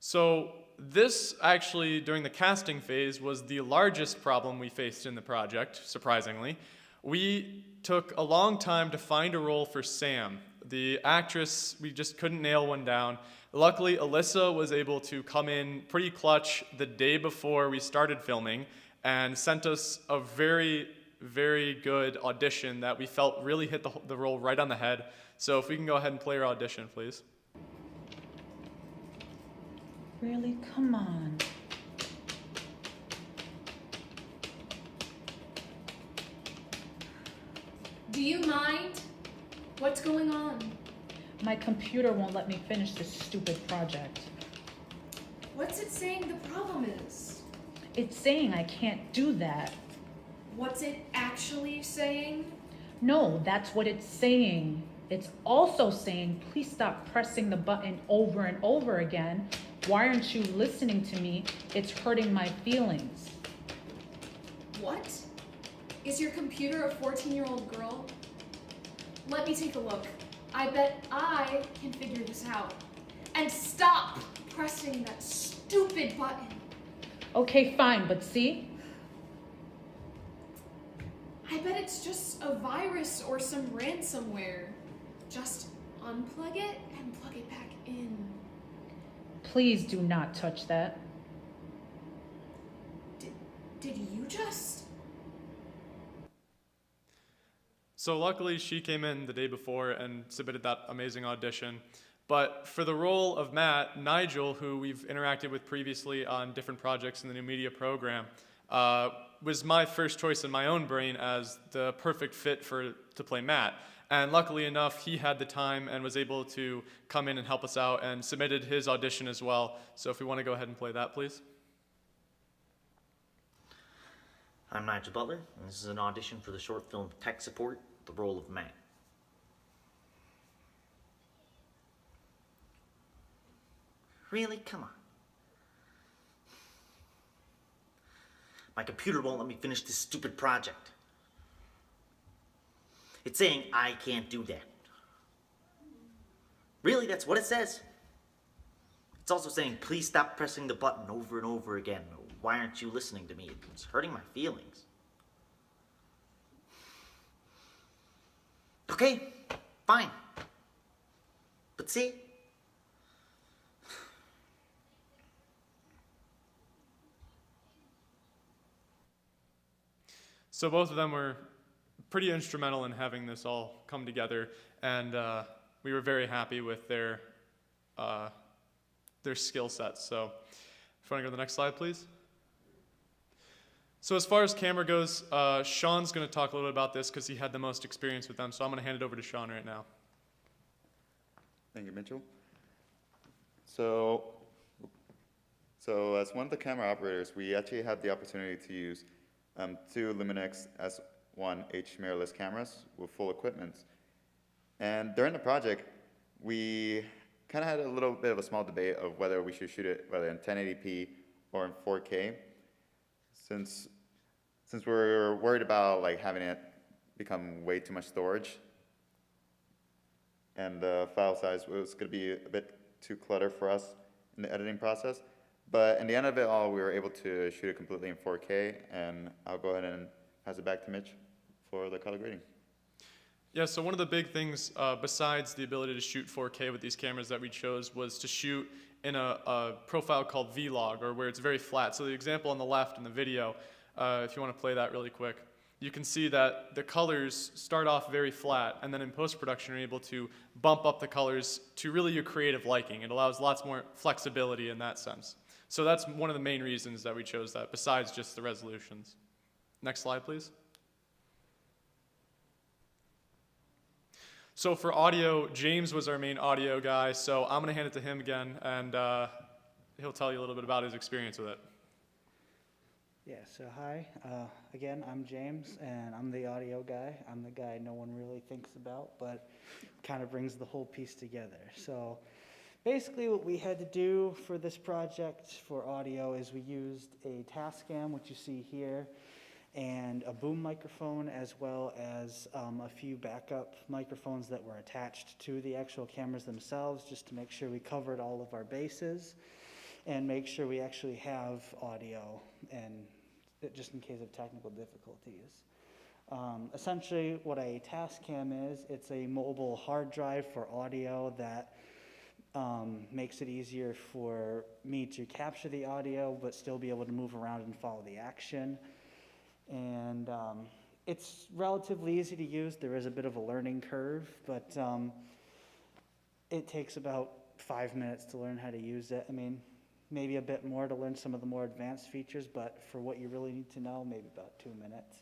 S5: So this actually, during the casting phase, was the largest problem we faced in the project, surprisingly. We took a long time to find a role for Sam. The actress, we just couldn't nail one down. Luckily, Alyssa was able to come in pretty clutch the day before we started filming and sent us a very, very good audition that we felt really hit the role right on the head. So if we can go ahead and play our audition, please.
S8: Really? Come on.
S18: Do you mind? What's going on?
S8: My computer won't let me finish this stupid project.
S18: What's it saying the problem is?
S8: It's saying I can't do that.
S18: What's it actually saying?
S8: No, that's what it's saying. It's also saying, please stop pressing the button over and over again. Why aren't you listening to me? It's hurting my feelings.
S18: What? Is your computer a 14-year-old girl? Let me take a look. I bet I can figure this out. And stop pressing that stupid button.
S8: Okay, fine, but see?
S18: I bet it's just a virus or some ransomware. Just unplug it and plug it back in.
S8: Please do not touch that.
S18: Did you just?
S5: So luckily she came in the day before and submitted that amazing audition. But for the role of Matt, Nigel, who we've interacted with previously on different projects in the new media program, was my first choice in my own brain as the perfect fit to play Matt. And luckily enough, he had the time and was able to come in and help us out and submitted his audition as well. So if we want to go ahead and play that, please.
S17: I'm Nigel Butler, and this is an audition for the short film Tech Support, the role of Matt. Really? Come on. My computer won't let me finish this stupid project. It's saying I can't do that. Really? That's what it says? It's also saying, please stop pressing the button over and over again. Why aren't you listening to me? It's hurting my feelings. Okay, fine. But see?
S5: So both of them were pretty instrumental in having this all come together, and we were very happy with their skill sets. So if you want to go to the next slide, please. So as far as camera goes, Sean's going to talk a little bit about this because he had the most experience with them, so I'm going to hand it over to Sean right now.
S6: Thank you, Mitchell. So as one of the camera operators, we actually had the opportunity to use two Luminex as 1H mirrorless cameras with full equipment. And during the project, we kind of had a little bit of a small debate of whether we should shoot it whether in 1080p or in 4K, since we're worried about like having it become way too much storage, and the file size was going to be a bit too cluttered for us in the editing process. But in the end of it all, we were able to shoot it completely in 4K, and I'll go ahead and pass it back to Mitch for the color grading.
S5: Yeah, so one of the big things besides the ability to shoot 4K with these cameras that we chose was to shoot in a profile called Vlog, or where it's very flat. So the example on the left in the video, if you want to play that really quick, you can see that the colors start off very flat, and then in post-production you're able to bump up the colors to really your creative liking. It allows lots more flexibility in that sense. So that's one of the main reasons that we chose that, besides just the resolutions. Next slide, please. So for audio, James was our main audio guy, so I'm going to hand it to him again, and he'll tell you a little bit about his experience with it.
S3: Yeah, so hi. Again, I'm James, and I'm the audio guy. I'm the guy no one really thinks about, but kind of brings the whole piece together. So basically what we had to do for this project for audio is we used a Tascam, which you see here, and a boom microphone, as well as a few backup microphones that were attached to the actual cameras themselves, just to make sure we covered all of our bases and make sure we actually have audio, and just in case of technical difficulties. Essentially what a Tascam is, it's a mobile hard drive for audio that makes it easier for me to capture the audio but still be able to move around and follow the action. And it's relatively easy to use. There is a bit of a learning curve, but it takes about 5 minutes to learn how to use it. I mean, maybe a bit more to learn some of the more advanced features, but for what you really need to know, maybe about 2 minutes.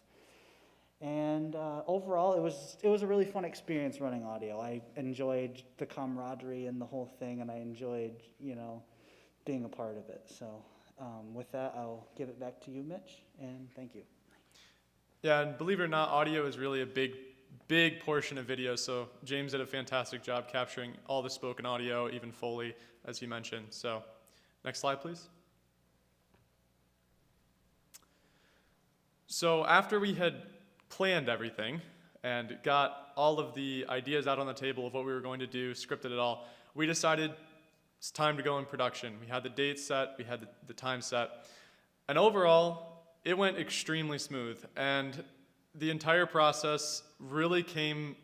S3: And overall, it was a really fun experience running audio. I enjoyed the camaraderie and the whole thing, and I enjoyed, being a part of it. So with that, I'll give it back to you, Mitch, and thank you.
S5: Yeah, and believe it or not, audio is really a big portion of video, so James did a fantastic job capturing all the spoken audio, even Foley, as you mentioned. So next slide, please. So after we had planned everything and got all of the ideas out on the table of what we were going to do, scripted it all, we decided it's time to go in production. We had the date set, we had the time set, and overall, it went extremely smooth, and the entire process really came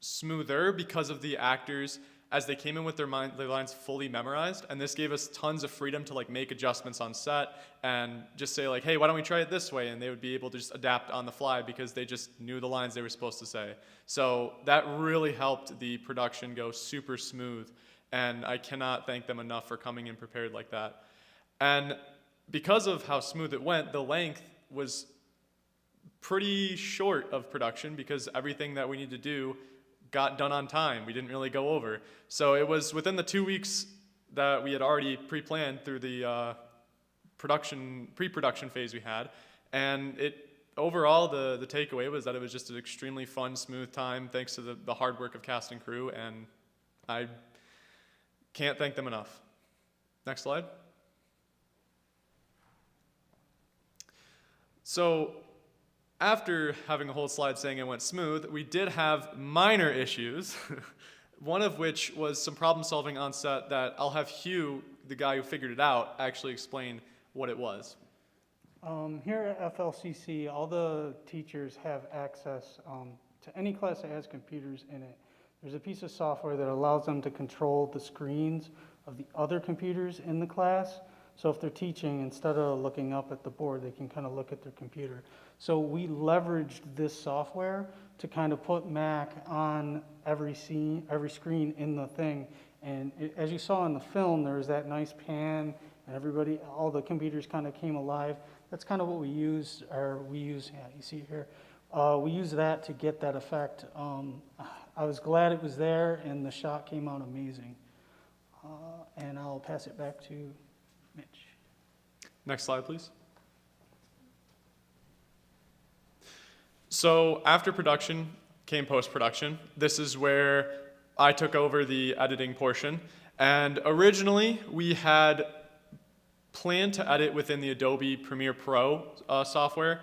S5: smoother because of the actors as they came in with their lines fully memorized, and this gave us tons of freedom to make adjustments on set and just say hey, why don't we try it this way, and they would be able to just adapt on the fly because they just knew the lines they were supposed to say. So that really helped the production go super smooth, and I cannot thank them enough for coming in prepared like that. And because of how smooth it went, the length was pretty short of production because everything that we needed to do got done on time. We didn't really go over. So it was within the 2 weeks that we had already pre-planned through the pre-production phase we had. And overall, the takeaway was that it was just an extremely fun, smooth time thanks to the hard work of cast and crew, and I can't thank them enough. Next slide. So after having a whole slide saying it went smooth, we did have minor issues, one of which was some problem solving on set that I'll have Hugh, the guy who figured it out, actually explain what it was.
S10: Here at FLCC, all the teachers have access to any class that has computers in it. There's a piece of software that allows them to control the screens of the other computers in the class. So if they're teaching, instead of looking up at the board, they can kind of look at their computer. So we leveraged this software to kind of put Mac on every screen in the thing. And as you saw in the film, there was that nice pan, and all the computers kind of came alive. That's kind of what we use, yeah, you see here. We use that to get that effect. I was glad it was there, and the shot came out amazing. And I'll pass it back to Mitch.
S5: Next slide, please. So after production came post-production. This is where I took over the editing portion. And originally, we had planned to edit within the Adobe Premiere Pro software,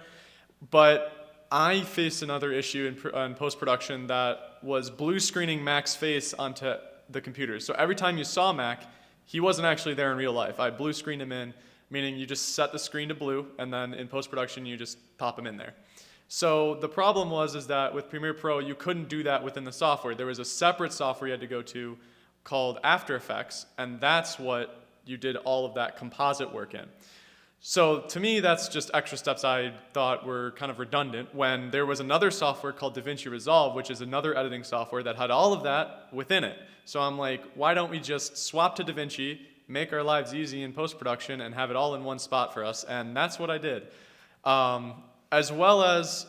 S5: but I faced another issue in post-production that was blue screening Mac's face onto the computer. So every time you saw Mac, he wasn't actually there in real life. I blue screened him in, meaning you just set the screen to blue, and then in post-production, you just pop him in there. So the problem is that with Premiere Pro, you couldn't do that within the software. There was a separate software you had to go to called After Effects, and that's what you did all of that composite work in. So to me, that's just extra steps I thought were kind of redundant when there was another software called DaVinci Resolve, which is another editing software that had all of that within it. So I'm like, why don't we just swap to DaVinci, make our lives easy in post-production, and have it all in one spot for us? And that's what I did. As well as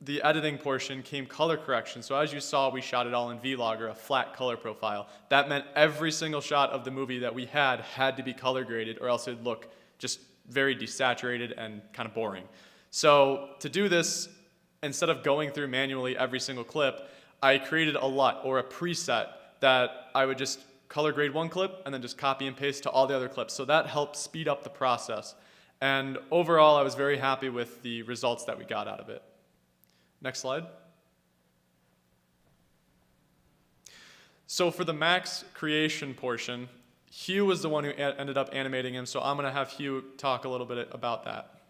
S5: the editing portion came color correction. So as you saw, we shot it all in V-Log, or a flat color profile. That meant every single shot of the movie that we had to be color graded, or else it'd look just very desaturated and kind of boring. So to do this, instead of going through manually every single clip, I created a LUT, or a preset, that I would just color grade one clip and then just copy and paste to all the other clips. So that helped speed up the process. And overall, I was very happy with the results that we got out of it. Next slide. So for the Max creation portion, Hugh was the one who ended up animating him, so I'm going to have Hugh talk a little bit about that.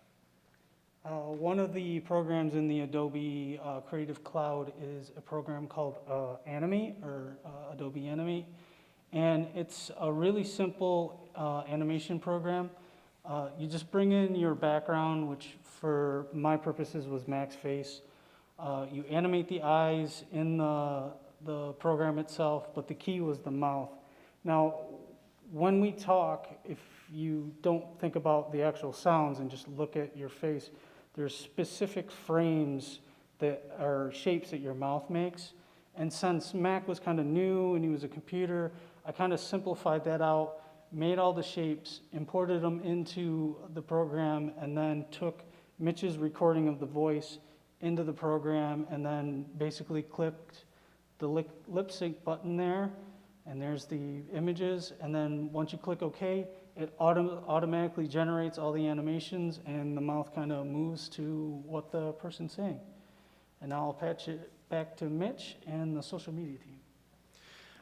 S10: One of the programs in the Adobe Creative Cloud is a program called Animate, or Adobe Animate, and it's a really simple animation program. You just bring in your background, which for my purposes was Mac's face. You animate the eyes in the program itself, but the key was the mouth. Now, when we talk, if you don't think about the actual sounds and just look at your face, there's specific frames that are shapes that your mouth makes. And since Mac was kind of new and he was a computer, I kind of simplified that out, made all the shapes, imported them into the program, and then took Mitch's recording of the voice into the program, and then basically clicked the lip sync button there, and there's the images, and then once you click OK, it automatically generates all the animations, and the mouth kind of moves to what the person's saying. And now I'll patch it back to Mitch and the social media team.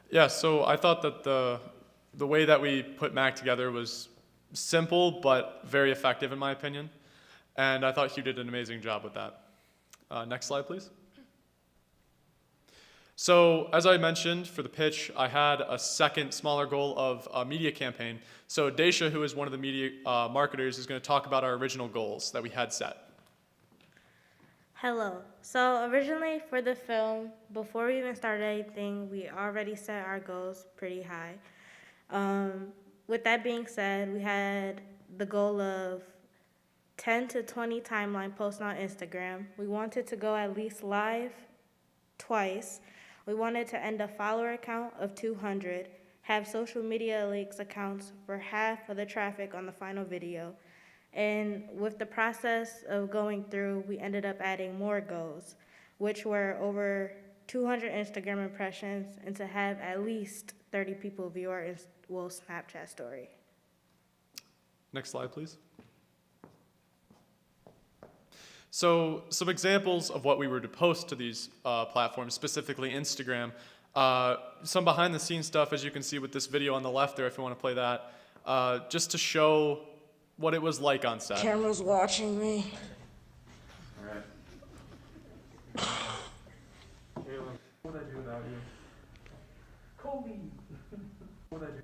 S5: Yeah, so I thought that the way that we put Mac together was simple but very effective in my opinion, and I thought Hugh did an amazing job with that. Next slide, please. So as I mentioned for the pitch, I had a second smaller goal of a media campaign. So Daisha, who is one of the media marketers, is going to talk about our original goals that we had set.
S4: Hello. So originally for the film, before we even started anything, we already set our goals pretty high. With that being said, we had the goal of 10 to 20 timeline posts on Instagram. We wanted to go at least live twice. We wanted to end a follower count of 200, have social media links accounts for half of the traffic on the final video. And with the process of going through, we ended up adding more goals, which were over 200 Instagram impressions, and to have at least 30 people view our Snapchat story.
S5: Next slide, please. So some examples of what we were to post to these platforms, specifically Instagram. Some behind the scenes stuff, as you can see with this video on the left there, if you want to play that, just to show what it was like on set.
S9: Camera's watching me.
S5: All right. Caleb, what would I do without you?
S10: Kobe.
S5: What would I do?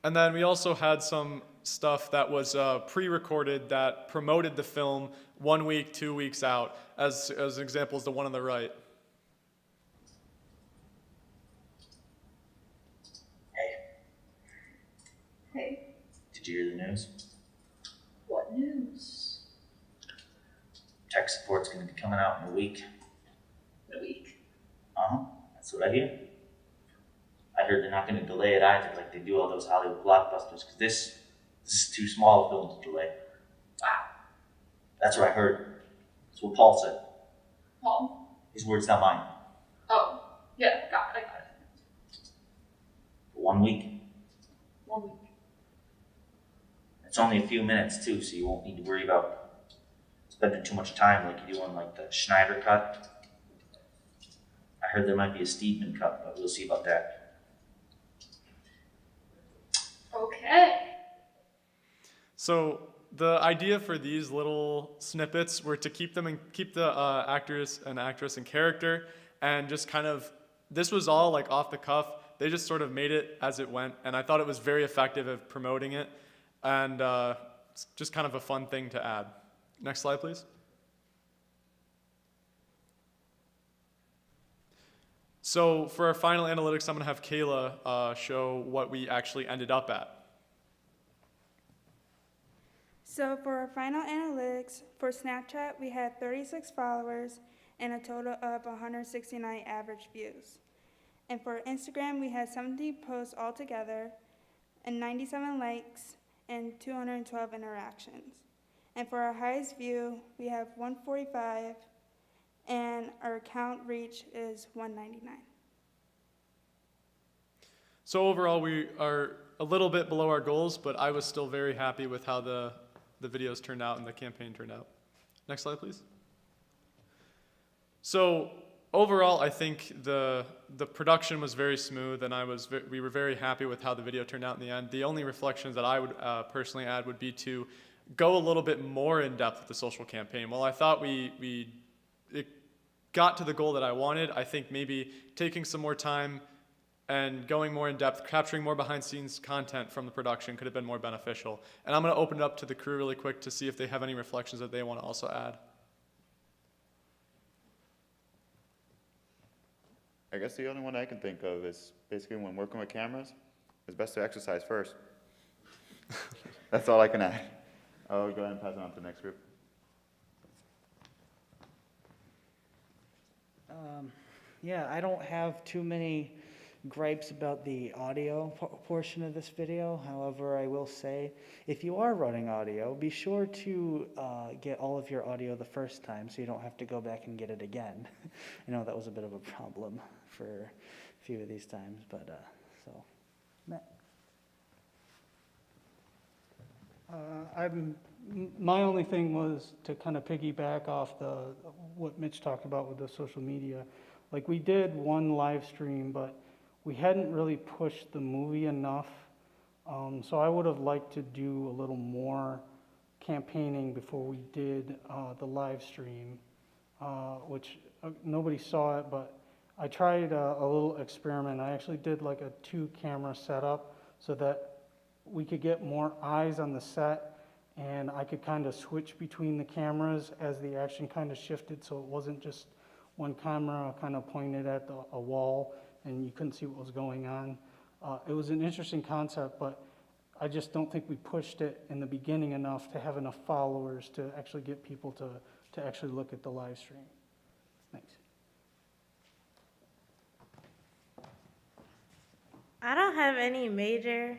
S5: And then we also had some stuff that was pre-recorded that promoted the film 1 week, 2 weeks out, as examples, the one on the right.
S9: Hey,
S17: Did you hear the news?
S9: what news?
S17: Tech support's going to be coming out in a week.
S9: A week.
S17: That's what I hear. I heard they're not going to delay it either, like they do all those Hollywood blockbusters, because this is too small a film to delay. Wow. That's what I heard. That's what Paul said.
S9: Paul?
S17: His words, not mine.
S9: Oh, yeah, I got it.
S17: For 1 week.
S9: 1 week.
S17: It's only a few minutes too, so you won't need to worry about spending too much time like you do on like the Schneider cut. I heard there might be a Steedman cut, but we'll see about that.
S9: Okay.
S5: So the idea for these little snippets were to keep the actors and actress in character, and just kind of, this was all like off the cuff. They just sort of made it as it went, and I thought it was very effective at promoting it, and it's just kind of a fun thing to add. Next slide, please. So for our final analytics, I'm going to have Kayla show what we actually ended up at.
S20: So for our final analytics, for Snapchat, we had 36 followers and a total of 169 average views. And for Instagram, we had 70 posts altogether and 97 likes and 212 interactions. And for our highest view, we have 145 and our account reach is 199.
S5: So overall, we are a little bit below our goals, but I was still very happy with how the videos turned out and the campaign turned out. Next slide, please. So overall, I think the production was very smooth, and we were very happy with how the video turned out in the end. The only reflections that I would personally add would be to go a little bit more in depth with the social campaign. While I thought it got to the goal that I wanted, I think maybe taking some more time and going more in depth, capturing more behind scenes content from the production could have been more beneficial. And I'm going to open it up to the crew really quick to see if they have any reflections that they want to also add.
S6: I guess the only one I can think of is basically when working with cameras, it's best to exercise first. That's all I can add. I'll go ahead and pass it on to the next group.
S3: Yeah, I don't have too many gripes about the audio portion of this video. However, I will say, if you are running audio, be sure to get all of your audio the first time so you don't have to go back and get it again. I know that was a bit of a problem for a few of these times, but so, Matt.
S10: My only thing was to kind of piggyback off what Mitch talked about with the social media. Like, we did one live stream, but we hadn't really pushed the movie enough. So I would have liked to do a little more campaigning before we did the live stream, which nobody saw it, but I tried a little experiment. I actually did like a 2-camera setup so that we could get more eyes on the set, and I could kind of switch between the cameras as the action kind of shifted, so it wasn't just one camera kind of pointed at a wall and you couldn't see what was going on. It was an interesting concept, but I just don't think we pushed it in the beginning enough to have enough followers to actually get people to actually look at the live stream. Thanks.
S4: I don't have any major,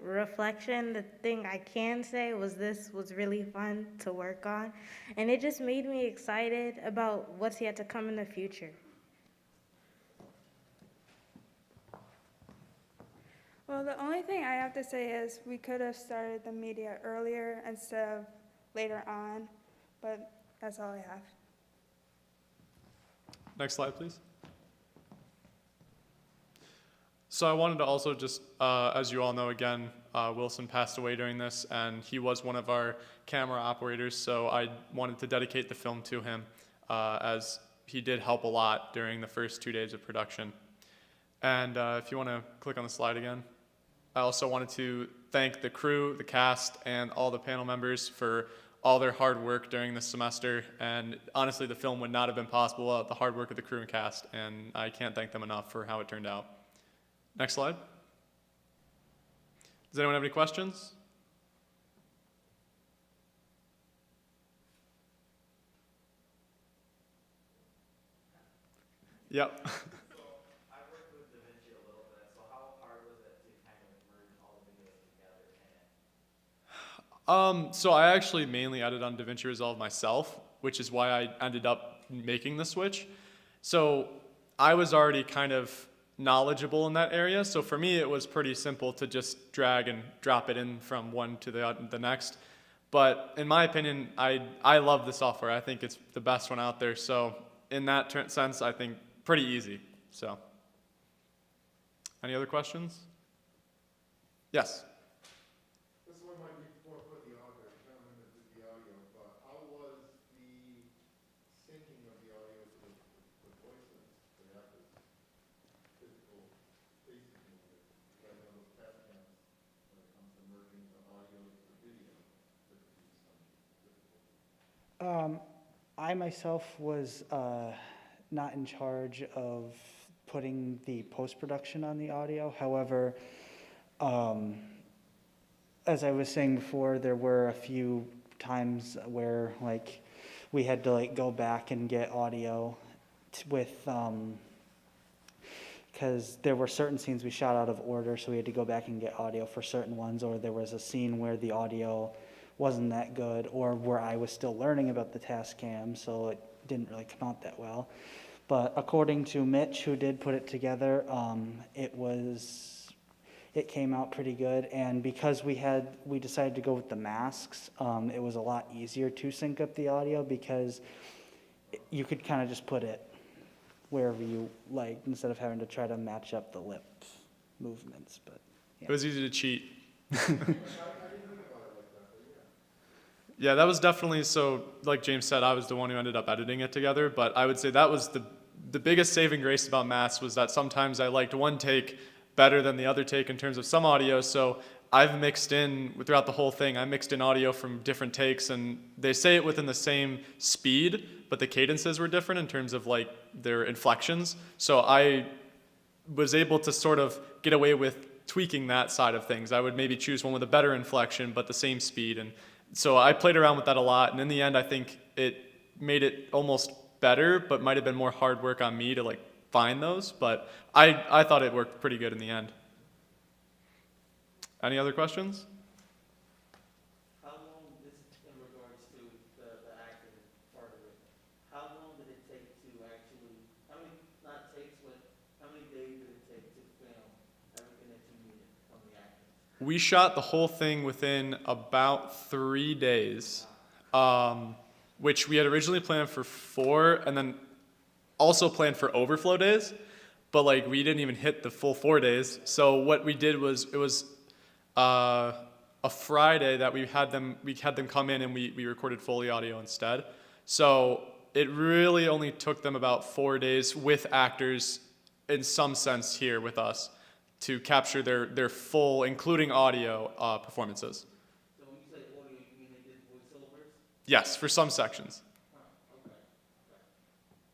S4: reflection. The thing I can say was this was really fun to work on, and it just made me excited about what's yet to come in the future.
S20: Well, the only thing I have to say is we could have started the media earlier instead of later on, but that's all I have.
S5: Next slide, please. So I wanted to also just, as you all know, again, Wilson passed away during this, and he was one of our camera operators, so I wanted to dedicate the film to him, as he did help a lot during the first 2 days of production. And if you want to click on the slide again. I also wanted to thank the crew, the cast, and all the panel members for all their hard work during this semester. And honestly, the film would not have been possible without the hard work of the crew and cast, and I can't thank them enough for how it turned out. Next slide. Does anyone have any questions? Yep. So I actually mainly edited on DaVinci Resolve myself, which is why I ended up making the switch. So I was already kind of knowledgeable in that area, so for me it was pretty simple to just drag and drop it in from one to the next. But in my opinion, I love the software. I think it's the best one out there. So in that sense, I think pretty easy. So, any other questions? Yes.
S11: This one might be for the audio, gentleman that did the audio, but how was the syncing of the audio to the voices, the actors' physical faces movement? Because I know those test cams, when it comes to merging the audio to the video, there could be some difficulty.
S3: I myself was not in charge of putting the post-production on the audio. However, as I was saying before, there were a few times where like we had to like go back and get audio with because there were certain scenes we shot out of order, so we had to go back and get audio for certain ones, or there was a scene where the audio wasn't that good, or where I was still learning about the task cam, so it didn't really come out that well. But according to Mitch, who did put it together, it came out pretty good. And because we decided to go with the masks, it was a lot easier to sync up the audio because you could kind of just put it wherever you like instead of having to try to match up the lip movements. But yeah.
S5: It was easy to cheat. Yeah, that was definitely, so like James said, I was the one who ended up editing it together, but I would say that was the biggest saving grace about masks was that sometimes I liked one take better than the other take in terms of some audio, so I've mixed in, throughout the whole thing, I mixed in audio from different takes, and they say it within the same speed, but the cadences were different in terms of like their inflections, so I was able to sort of get away with tweaking that side of things. I would maybe choose one with a better inflection, but the same speed, and so I played around with that a lot, and in the end, I think it made it almost better, but might have been more hard work on me to like find those, but I thought it worked pretty good in the end. Any other questions?
S12: How long, this in regards to the acting part of it, how long did it take to actually, how many, not takes, but how many days did it take to film everything that you needed from the acting?
S5: We shot the whole thing within about 3 days, which we had originally planned for 4, and then also planned for overflow days, but like we didn't even hit the full 4 days. So what we did was it was a Friday that we had them come in and we recorded Foley audio instead. So it really only took them about 4 days with actors in some sense here with us to capture their full, including audio, performances.
S12: So when you say audio, you mean they did voiceovers?
S5: Yes, for some sections.
S12: Okay.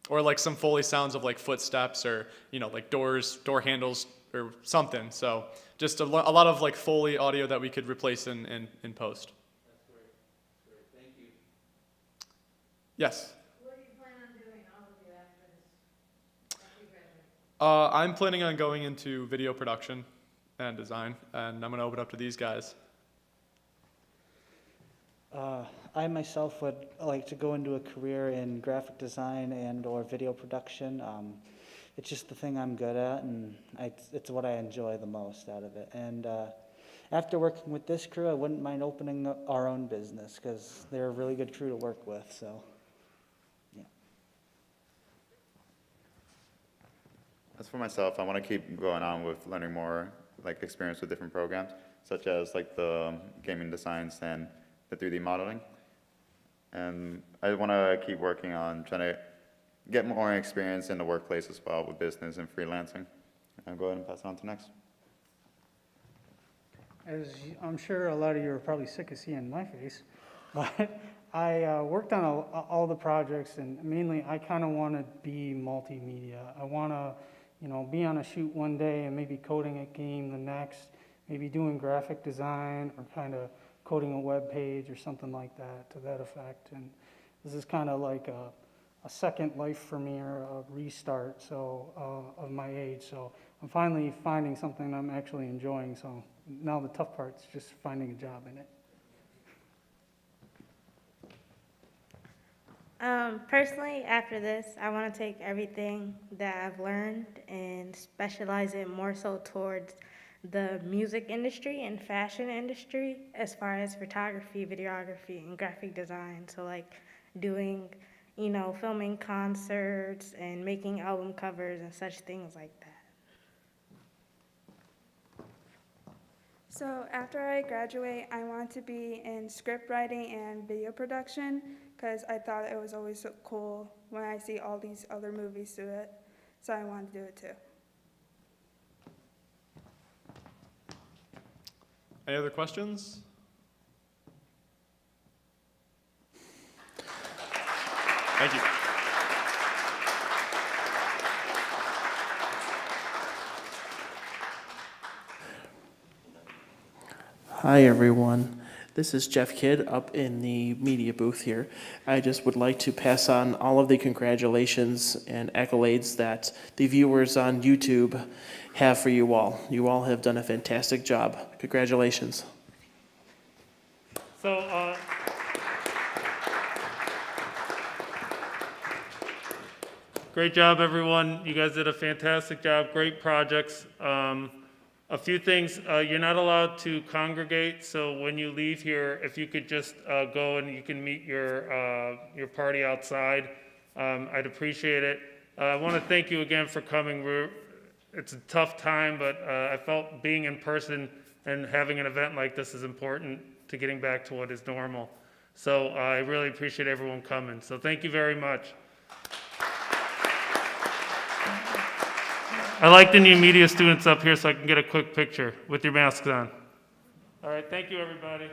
S5: Or like some Foley sounds of like footsteps or, like doors, door handles or something. So just a lot of like Foley audio that we could replace in post.
S12: That's great. Thank you.
S5: Yes?
S7: What do you plan on doing, all of you, after you graduate?
S5: I'm planning on going into video production and design, and I'm going to open up to these guys.
S3: I myself would like to go into a career in graphic design and or video production. It's just the thing I'm good at, and it's what I enjoy the most out of it. And after working with this crew, I wouldn't mind opening up our own business because they're a really good crew to work with. So, yeah.
S6: As for myself, I want to keep going on with learning more, like experience with different programs, such as like the gaming designs and the 3D modeling. And I want to keep working on trying to get more experience in the workplace as well with business and freelancing. I'll go ahead and pass it on to next.
S10: As I'm sure a lot of you are probably sick of seeing my face, but I worked on all the projects, and mainly I kind of want to be multimedia. I want to, be on a shoot one day and maybe coding a game the next, maybe doing graphic design or kind of coding a web page or something like that, to that effect. And this is kind of like a second life for me, or a restart of my age. So I'm finally finding something I'm actually enjoying. So now the tough part's just finding a job in it.
S4: Personally, after this, I want to take everything that I've learned and specialize it more so towards the music industry and fashion industry as far as photography, videography, and graphic design. So like doing, filming concerts and making album covers and such things like that.
S20: So after I graduate, I want to be in script writing and video production because I thought it was always so cool when I see all these other movies do it. So I want to do it too.
S5: Any other questions? Thank you.
S2: Hi everyone, this is Jeff Kidd up in the media booth here. I just would like to pass on all of the congratulations and accolades that the viewers on YouTube have for you all. You all have done a fantastic job. Congratulations.
S1: So, great job, everyone. You guys did a fantastic job. Great projects. A few things. You're not allowed to congregate, so when you leave here, if you could just go and you can meet your party outside, I'd appreciate it. I want to thank you again for coming. It's a tough time, but I felt being in person and having an event like this is important to getting back to what is normal. So I really appreciate everyone coming. So thank you very much. I like the new media students up here so I can get a quick picture with your masks on. All right, thank you, everybody.